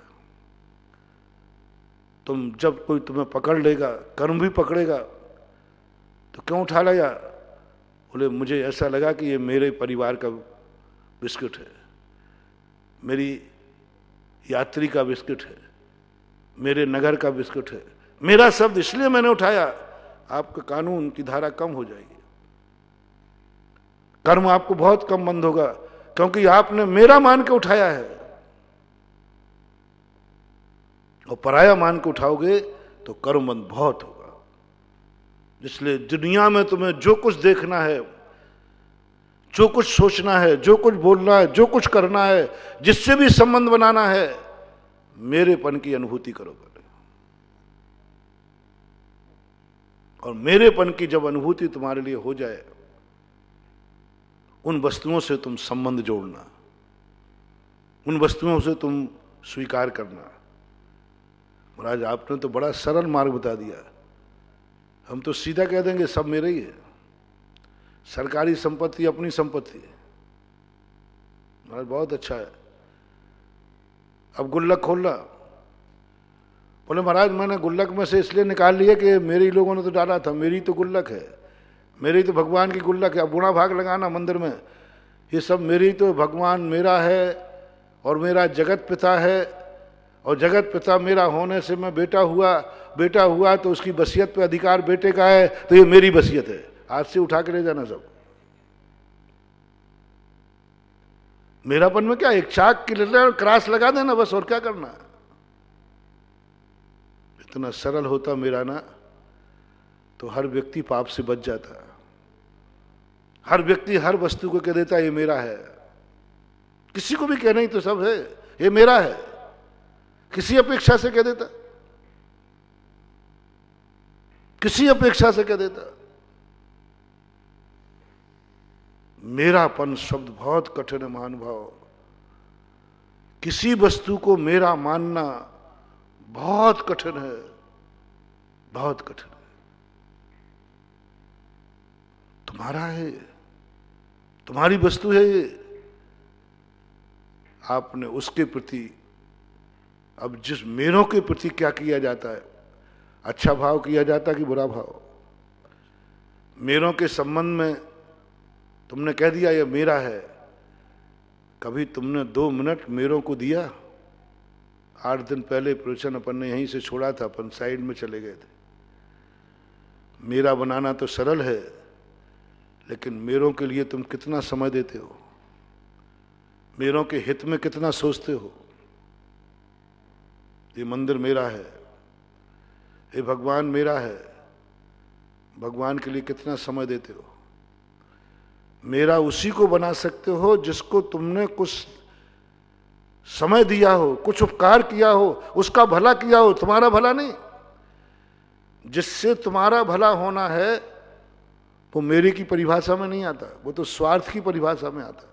तुम जब कोई तुम्हें पकड़ लेगा, कर्म भी पकड़ेगा, तो क्यों उठा लिया? बोले मुझे ऐसा लगा कि ये मेरे परिवार का बिस्कुट है, मेरी यात्री का बिस्कुट है, मेरे नगर का बिस्कुट है, मेरा शब्द इसलिए मैंने उठाया। आपका कानून की धारा कम हो जाएगी, कर्म आपको बहुत कम बंद होगा, क्योंकि आपने मेरा मान के उठाया है। और पराया मान के उठाओगे तो कर्म बंद बहुत होगा। इसलिए दुनिया में तुम्हें जो कुछ देखना है, जो कुछ सोचना है, जो कुछ बोलना है, जो कुछ करना है, जिससे भी संबंध बनाना है, मेरेपन की अनुभूति करो पहले। और मेरेपन की जब अनुभूति तुम्हारे लिए हो जाए, उन वस्तुओं से तुम संबंध जोड़ना, उन वस्तुओं से तुम स्वीकार करना। महाराज आपने तो बड़ा सरल मार्ग बता दिया। हम तो सीधा कह देंगे सब मेरे ही है, सरकारी संपत्ति अपनी संपत्ति है। महाराज बहुत अच्छा है, अब गुल्लक खोलना। बोले महाराज मैंने गुल्लक में से इसलिए निकाल लिया कि मेरे ही लोगों ने तो डाला था, मेरी तो गुल्लक है, मेरी तो भगवान की गुल्लक है। अब गुणा भाग लगाना मंदिर में, ये सब मेरी तो भगवान मेरा है और मेरा जगत पिता है, और जगत पिता मेरा होने से मैं बेटा हुआ तो उसकी वसीयत पे अधिकार बेटे का है, तो ये मेरी वसीयत है, आज से उठा के ले जाना सब। मेरापन में क्या, एक चाक की ले क्रॉस लगा देना बस, और क्या करना। इतना सरल होता मेरा ना, तो हर व्यक्ति पाप से बच जाता। हर व्यक्ति हर वस्तु को कह देता ये मेरा है, किसी को भी कहना ही तो सब है, ये मेरा है, किसी अपेक्षा से कह देता, किसी अपेक्षा से कह देता। मेरापन शब्द बहुत कठिन है महानुभाव। किसी वस्तु को मेरा मानना बहुत कठिन है, बहुत कठिन है। तुम्हारा है, तुम्हारी वस्तु है ये, आपने उसके प्रति, अब जिस मेरों के प्रति क्या किया जाता है, अच्छा भाव किया जाता है कि बुरा भाव? मेरों के संबंध में तुमने कह दिया ये मेरा है, कभी तुमने 2 मिनट मेरों को दिया? 8 दिन पहले प्रवचन अपन ने यहीं से छोड़ा था, अपन साइड में चले गए थे। मेरा बनाना तो सरल है, लेकिन मेरों के लिए तुम कितना समय देते हो, मेरों के हित में कितना सोचते हो? ये मंदिर मेरा है, ये भगवान मेरा है, भगवान के लिए कितना समय देते हो? मेरा उसी को बना सकते हो जिसको तुमने कुछ समय दिया हो, कुछ उपकार किया हो, उसका भला किया हो, तुम्हारा भला नहीं। जिससे तुम्हारा भला होना है वो मेरे की परिभाषा में नहीं आता, वो तो स्वार्थ की परिभाषा में आता।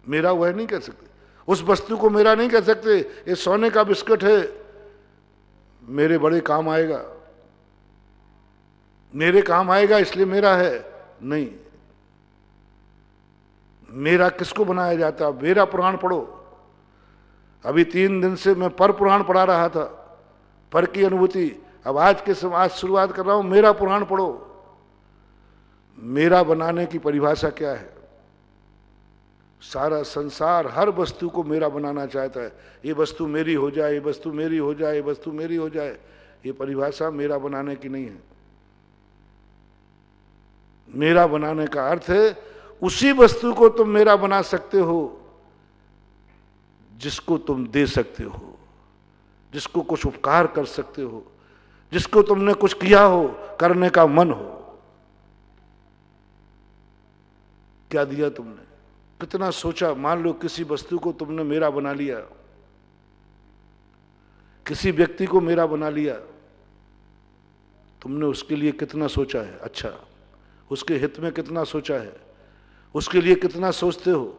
मेरा वह नहीं कह सकते, उस वस्तु को मेरा नहीं कह सकते। ये सोने का बिस्किट है, मेरे बड़े काम आएगा, मेरे काम आएगा इसलिए मेरा है, नहीं। मेरा किसको बनाया जाता? मेरा पुराण पढ़ो। अभी 3 दिन से मैं पर पुराण पढ़ा रहा था, पर की अनुभूति। अब आज शुरुआत कर रहा हूं, मेरा पुराण पढ़ो। मेरा बनाने की परिभाषा क्या है? सारा संसार हर वस्तु को मेरा बनाना चाहता है। ये वस्तु मेरी हो जाए, ये वस्तु मेरी हो जाए, ये वस्तु मेरी हो जाए। ये परिभाषा मेरा बनाने की नहीं है। मेरा बनाने का अर्थ है उसी वस्तु को तुम मेरा बना सकते हो जिसको तुम दे सकते हो, जिसको कुछ उपकार कर सकते हो, जिसको तुमने कुछ किया हो, करने का मन हो। क्या दिया तुमने? कितना सोचा? मान लो किसी वस्तु को तुमने मेरा बना लिया, किसी व्यक्ति को मेरा बना लिया, तुमने उसके लिए कितना सोचा है? अच्छा, उसके हित में कितना सोचा है? उसके लिए कितना सोचते हो?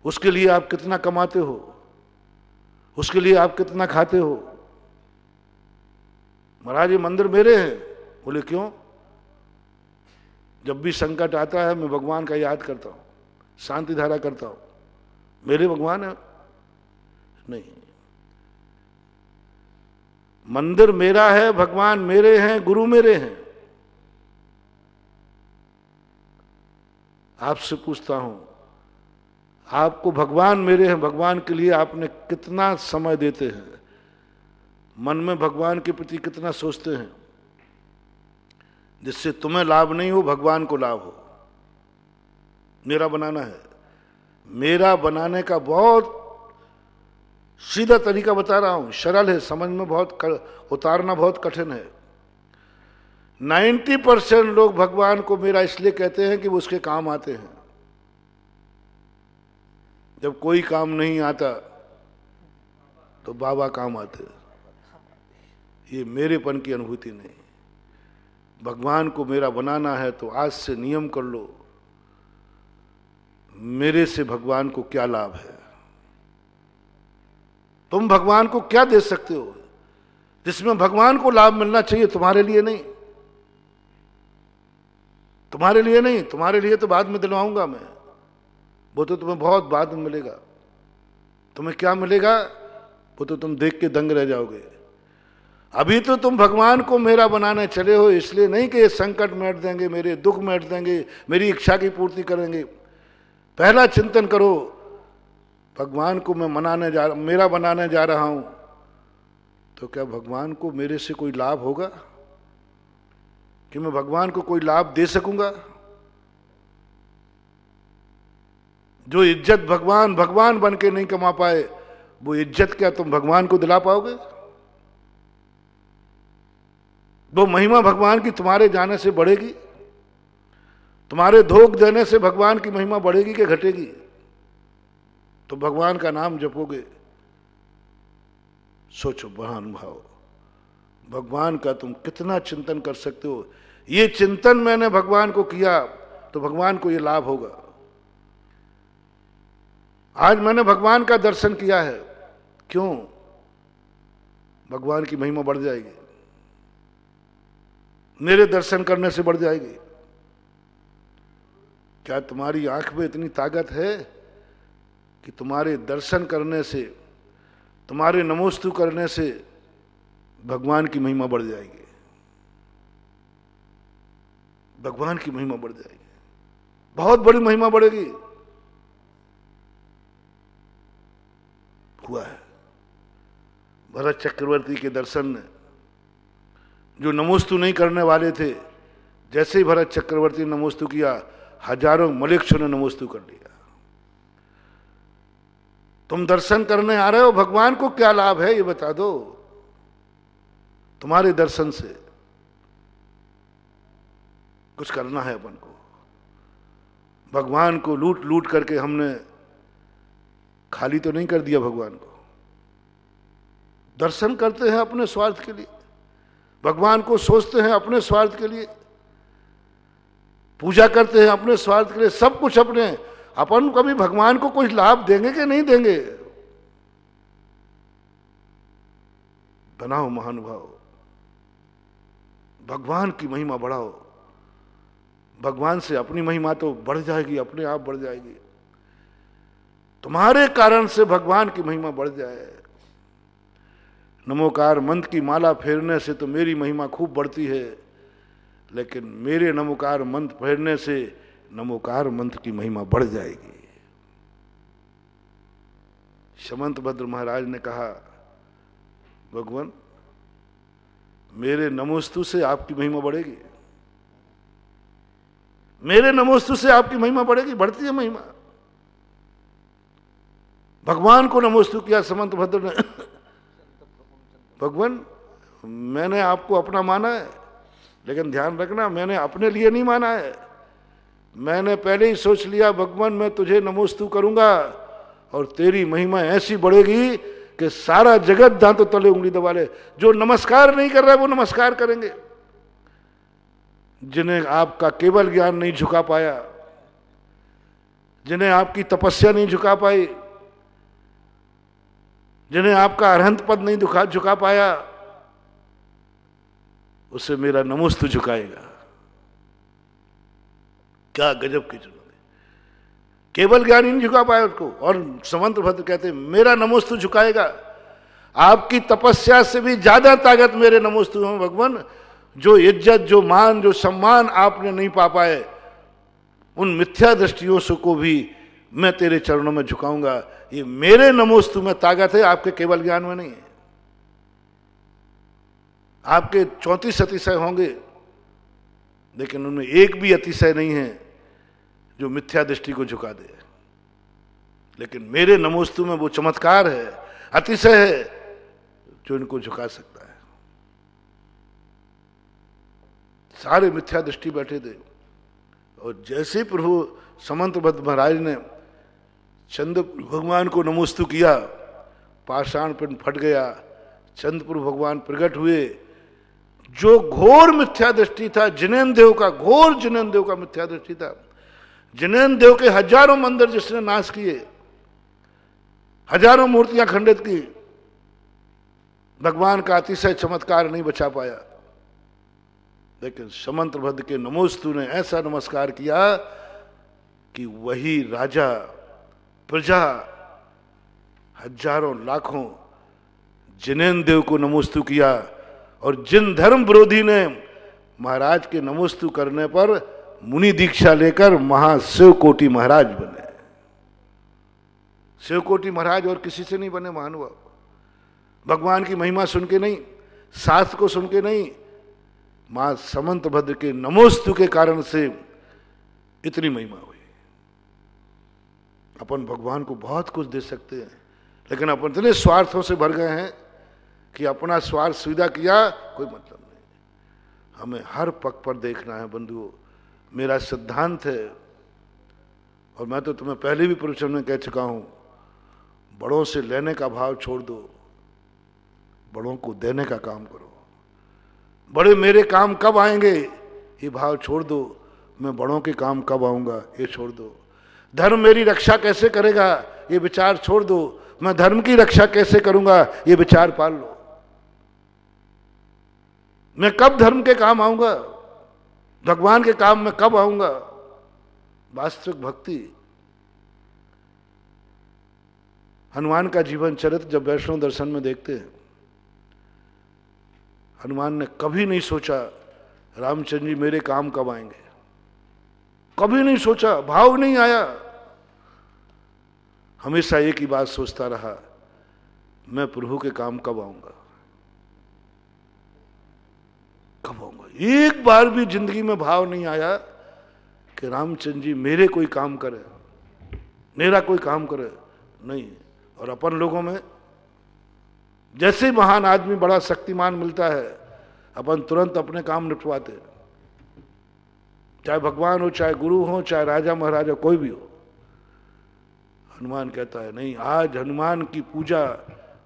उसके लिए आप कितना कमाते हो? उसके लिए आप कितना खाते हो? महाराज ये मंदिर मेरे हैं। बोले क्यों? जब भी संकट आता है मैं भगवान का याद करता हूं, शांति धारा करता हूं। मेरे भगवान है? नहीं, मंदिर मेरा है, भगवान मेरे हैं, गुरु मेरे हैं। आपसे पूछता हूं, आपको भगवान मेरे हैं, भगवान के लिए आपने कितना समय देते हैं? मन में भगवान के प्रति कितना सोचते हैं जिससे तुम्हें लाभ नहीं हो, भगवान को लाभ हो? मेरा बनाना है। मेरा बनाने का बहुत सीधा तरीका बता रहा हूं, सरल है, समझ में बहुत उतारना बहुत कठिन है। 90% लोग भगवान को मेरा इसलिए कहते हैं कि वो उसके काम आते हैं। जब कोई काम नहीं आता तो बाबा काम आते हैं। ये मेरेपन की अनुभूति नहीं। भगवान को मेरा बनाना है तो आज से नियम कर लो, मेरे से भगवान को क्या लाभ है? तुम भगवान को क्या दे सकते हो जिसमें भगवान को लाभ मिलना चाहिए? तुम्हारे लिए नहीं, तुम्हारे लिए नहीं। तुम्हारे लिए तो बाद में दिलवाऊंगा मैं, वो तो तुम्हें बहुत बाद में मिलेगा। तुम्हें क्या मिलेगा वो तो तुम देख के दंग रह जाओगे। अभी तो तुम भगवान को मेरा बनाने चले हो, इसलिए नहीं कि ये संकट मिट देंगे, मेरे दुख मिट देंगे, मेरी इच्छा की पूर्ति करेंगे। पहला चिंतन करो, भगवान को मैं मेरा बनाने जा रहा हूं, तो क्या भगवान को मेरे से कोई लाभ होगा? कि मैं भगवान को कोई लाभ दे सकूंगा? जो इज्जत भगवान भगवान बन के नहीं कमा पाए, वो इज्जत क्या तुम भगवान को दिला पाओगे? वो महिमा भगवान की तुम्हारे जाने से बढ़ेगी? तुम्हारे धोख देने से भगवान की महिमा बढ़ेगी कि घटेगी? तो भगवान का नाम जपोगे, सोचो महानुभाव, भगवान का तुम कितना चिंतन कर सकते हो। ये चिंतन मैंने भगवान को किया तो भगवान को ये लाभ होगा। आज मैंने भगवान का दर्शन किया है, क्यों? भगवान की महिमा बढ़ जाएगी, मेरे दर्शन करने से बढ़ जाएगी। क्या तुम्हारी आंख में इतनी ताकत है कि तुम्हारे दर्शन करने से, तुम्हारे नमोस्तु करने से भगवान की महिमा बढ़ जाएगी? भगवान की महिमा बढ़ जाएगी, बहुत बड़ी महिमा बढ़ेगी। हुआ है भरत चक्रवर्ती के दर्शन ने, जो नमोस्तु नहीं करने वाले थे, जैसे ही भरत चक्रवर्ती ने नमोस्तु किया, हजारों मलेक्षों ने नमोस्तु कर लिया। तुम दर्शन करने आ रहे हो, भगवान को क्या लाभ है ये बता दो। तुम्हारे दर्शन से कुछ करना है अपन को। भगवान को लूट लूट करके हमने खाली तो नहीं कर दिया भगवान को। दर्शन करते हैं अपने स्वार्थ के लिए, भगवान को सोचते हैं अपने स्वार्थ के लिए, पूजा करते हैं अपने स्वार्थ के लिए, सब कुछ अपने। अपन कभी भगवान को कुछ लाभ देंगे कि नहीं देंगे? बनाओ महानुभाव, भगवान की महिमा बढ़ाओ। भगवान से अपनी महिमा तो बढ़ जाएगी, अपने आप बढ़ जाएगी। तुम्हारे कारण से भगवान की महिमा बढ़ जाए। नमोकार मंत्र की माला फेरने से तो मेरी महिमा खूब बढ़ती है, लेकिन मेरे नमोकार मंत्र फेरने से नमोकार मंत्र की महिमा बढ़ जाएगी। शमंत भद्र महाराज ने कहा, भगवान मेरे नमोस्तु से आपकी महिमा बढ़ेगी, मेरे नमोस्तु से आपकी महिमा बढ़ेगी। बढ़ती है महिमा। भगवान को नमोस्तु किया समंत भद्र ने। भगवान मैंने आपको अपना माना है, लेकिन ध्यान रखना मैंने अपने लिए नहीं माना है। मैंने पहले ही सोच लिया भगवान मैं तुझे नमोस्तु करूंगा और तेरी महिमा ऐसी बढ़ेगी कि सारा जगत दांतों तले उंगली दबा ले। जो नमस्कार नहीं कर रहा है वो नमस्कार करेंगे। जिन्हें आपका केवल ज्ञान नहीं झुका पाया, जिन्हें आपकी तपस्या नहीं झुका पाई, जिन्हें आपका अरहंत पद नहीं झुका पाया, उसे मेरा नमोस्तु झुकाएगा। क्या गजब की चुनौती। केवल ज्ञान ही नहीं झुका पाया उसको, और समंत भद्र कहते मेरा नमोस्तु झुकाएगा। आपकी तपस्या से भी ज्यादा ताकत मेरे नमोस्तु में भगवान। जो इज्जत, जो मान, जो सम्मान आपने नहीं पा पाए, उन मिथ्या दृष्टियों से को भी मैं तेरे चरणों में झुकाऊंगा। ये मेरे नमोस्तु में ताकत है, आपके केवल ज्ञान में नहीं है। आपके 34 अतिशय होंगे, लेकिन उनमें एक भी अतिशय नहीं है जो मिथ्या दृष्टि को झुका दे। लेकिन मेरे नमोस्तु में वो चमत्कार है, अतिशय है, जो इनको झुका सकता है। सारे मिथ्या दृष्टि बैठे थे, और जैसे प्रभु समंत भद्र महाराज ने चंद्र भगवान को नमोस्तु किया, पाषाण पिंड फट गया, चंद्रपुर भगवान प्रकट हुए। जो घोर मिथ्या दृष्टि था जिनेन्द्र देव का, घोर जिनेन्द्र देव का मिथ्या दृष्टि था, जिनेन्द्र देव के हजारों मंदिर जिसने नाश किए, हजारों मूर्तियां खंडित की, भगवान का अतिशय चमत्कार नहीं बचा पाया। लेकिन समंत भद्र के नमोस्तु ने ऐसा नमस्कार किया कि वही राजा, प्रजा, हजारों लाखों जिनेन्द्र देव को नमोस्तु किया। और जिन धर्म विरोधी ने महाराज के नमोस्तु करने पर मुनि दीक्षा लेकर महाशिव कोटि महाराज बने। शिव कोटि महाराज और किसी से नहीं बने महानुभाव। भगवान की महिमा सुन के नहीं, शास्त्र को सुन के नहीं, मां समंत भद्र के नमोस्तु के कारण से इतनी महिमा हुई। अपन भगवान को बहुत कुछ दे सकते हैं, लेकिन अपन इतने स्वार्थों से भर गए हैं कि अपना स्वार्थ सुविधा किया, कोई मतलब नहीं। हमें हर पग पर देखना है बंधुओं, मेरा सिद्धांत है, और मैं तो तुम्हें पहले भी प्रवचन में कह चुका हूं, बड़ों से लेने का भाव छोड़ दो, बड़ों को देने का काम करो। बड़े मेरे काम कब आएंगे ये भाव छोड़ दो, मैं बड़ों के काम कब आऊंगा ये छोड़ दो। धर्म मेरी रक्षा कैसे करेगा ये विचार छोड़ दो, मैं धर्म की रक्षा कैसे करूंगा ये विचार पाल लो। मैं कब धर्म के काम आऊंगा, भगवान के काम में कब आऊंगा। वास्तविक भक्ति। हनुमान का जीवन चरित्र जब वैष्णव दर्शन में देखते हैं, हनुमान ने कभी नहीं सोचा रामचंद्र जी मेरे काम कब आएंगे, कभी नहीं सोचा, भाव नहीं आया। हमेशा एक ही बात सोचता रहा, मैं प्रभु के काम कब आऊंगा, कब आऊंगा। एक बार भी जिंदगी में भाव नहीं आया कि रामचंद्र जी मेरे कोई काम करे, मेरा कोई काम करे, नहीं। और अपन लोगों में जैसे महान आदमी, बड़ा शक्तिमान मिलता है, अपन तुरंत अपने काम निपटवाते, चाहे भगवान हो, चाहे गुरु हो, चाहे राजा महाराजा, कोई भी हो। हनुमान कहता है नहीं, आज हनुमान की पूजा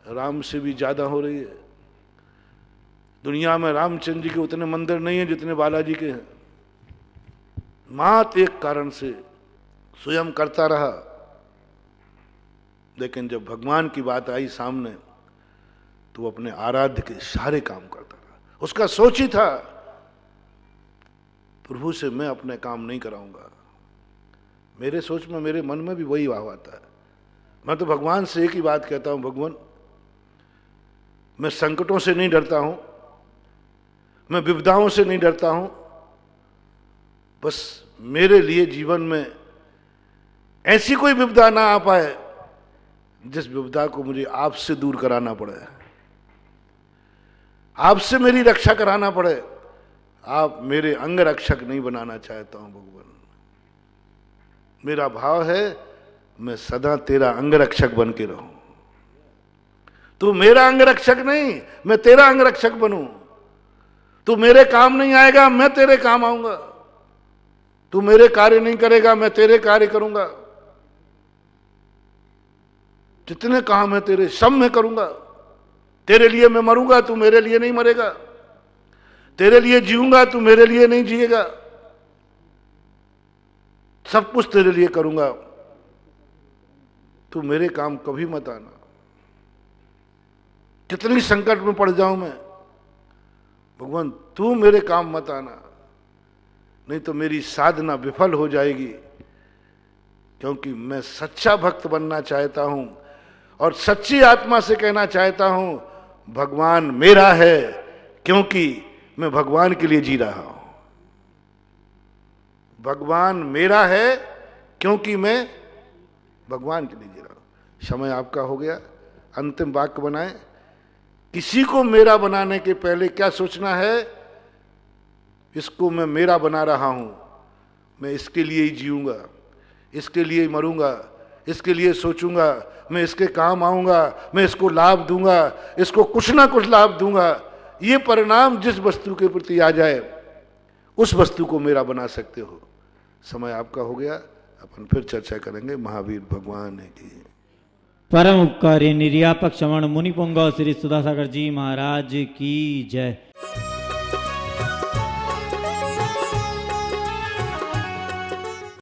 राम से भी ज्यादा हो रही है। दुनिया में रामचंद्र जी के उतने मंदिर नहीं है जितने बालाजी के हैं। मात्र एक कारण से स्वयं करता रहा, लेकिन जब भगवान की बात आई सामने तो अपने आराध्य के सारे काम करता रहा। उसका सोच ही था प्रभु से मैं अपने काम नहीं कराऊंगा। मेरे सोच में, मेरे मन में भी वही भाव आता है। मैं तो भगवान से एक ही बात कहता हूं, भगवान मैं संकटों से नहीं डरता हूं, मैं विपदाओं से नहीं डरता हूं, बस मेरे लिए जीवन में ऐसी कोई विपदा ना आ पाए जिस विपदा को मुझे आपसे दूर कराना पड़े, आपसे मेरी रक्षा कराना पड़े। आप मेरे अंग रक्षक नहीं बनाना चाहता हूं भगवान। मेरा भाव है मैं सदा तेरा अंग रक्षक बन के रहूं। तू मेरा अंग रक्षक नहीं, मैं तेरा अंग रक्षक बनूं। तू मेरे काम नहीं आएगा, मैं तेरे काम आऊंगा। तू मेरे कार्य नहीं करेगा, मैं तेरे कार्य करूंगा। जितने काम है तेरे सब मैं करूंगा। तेरे लिए मैं मरूंगा, तू मेरे लिए नहीं मरेगा। तेरे लिए जीऊंगा, तू मेरे लिए नहीं जिएगा। सब कुछ तेरे लिए करूंगा, तू मेरे काम कभी मत आना। कितनी संकट में पड़ जाऊं मैं, भगवान तू मेरे काम मत आना, नहीं तो मेरी साधना विफल हो जाएगी। क्योंकि मैं सच्चा भक्त बनना चाहता हूं और सच्ची आत्मा से कहना चाहता हूं भगवान मेरा है, क्योंकि मैं भगवान के लिए जी रहा हूं। भगवान मेरा है क्योंकि मैं भगवान के लिए जी रहा हूं। समय आपका हो गया, अंतिम वाक्य बनाए। किसी को मेरा बनाने के पहले क्या सोचना है, इसको मैं मेरा बना रहा हूं, मैं इसके लिए ही जीऊंगा, इसके लिए ही मरूंगा, इसके लिए सोचूंगा, मैं इसके काम आऊंगा, मैं इसको लाभ दूंगा, इसको कुछ ना कुछ लाभ दूंगा। ये परिणाम जिस वस्तु के प्रति आ जाए उस वस्तु को मेरा बना सकते हो। समय आपका हो गया, अपन फिर चर्चा करेंगे। महावीर भगवान की परम उपकारी निर्यापक श्रवण मुनि पुंगव श्री सुधासागर जी महाराज की जय।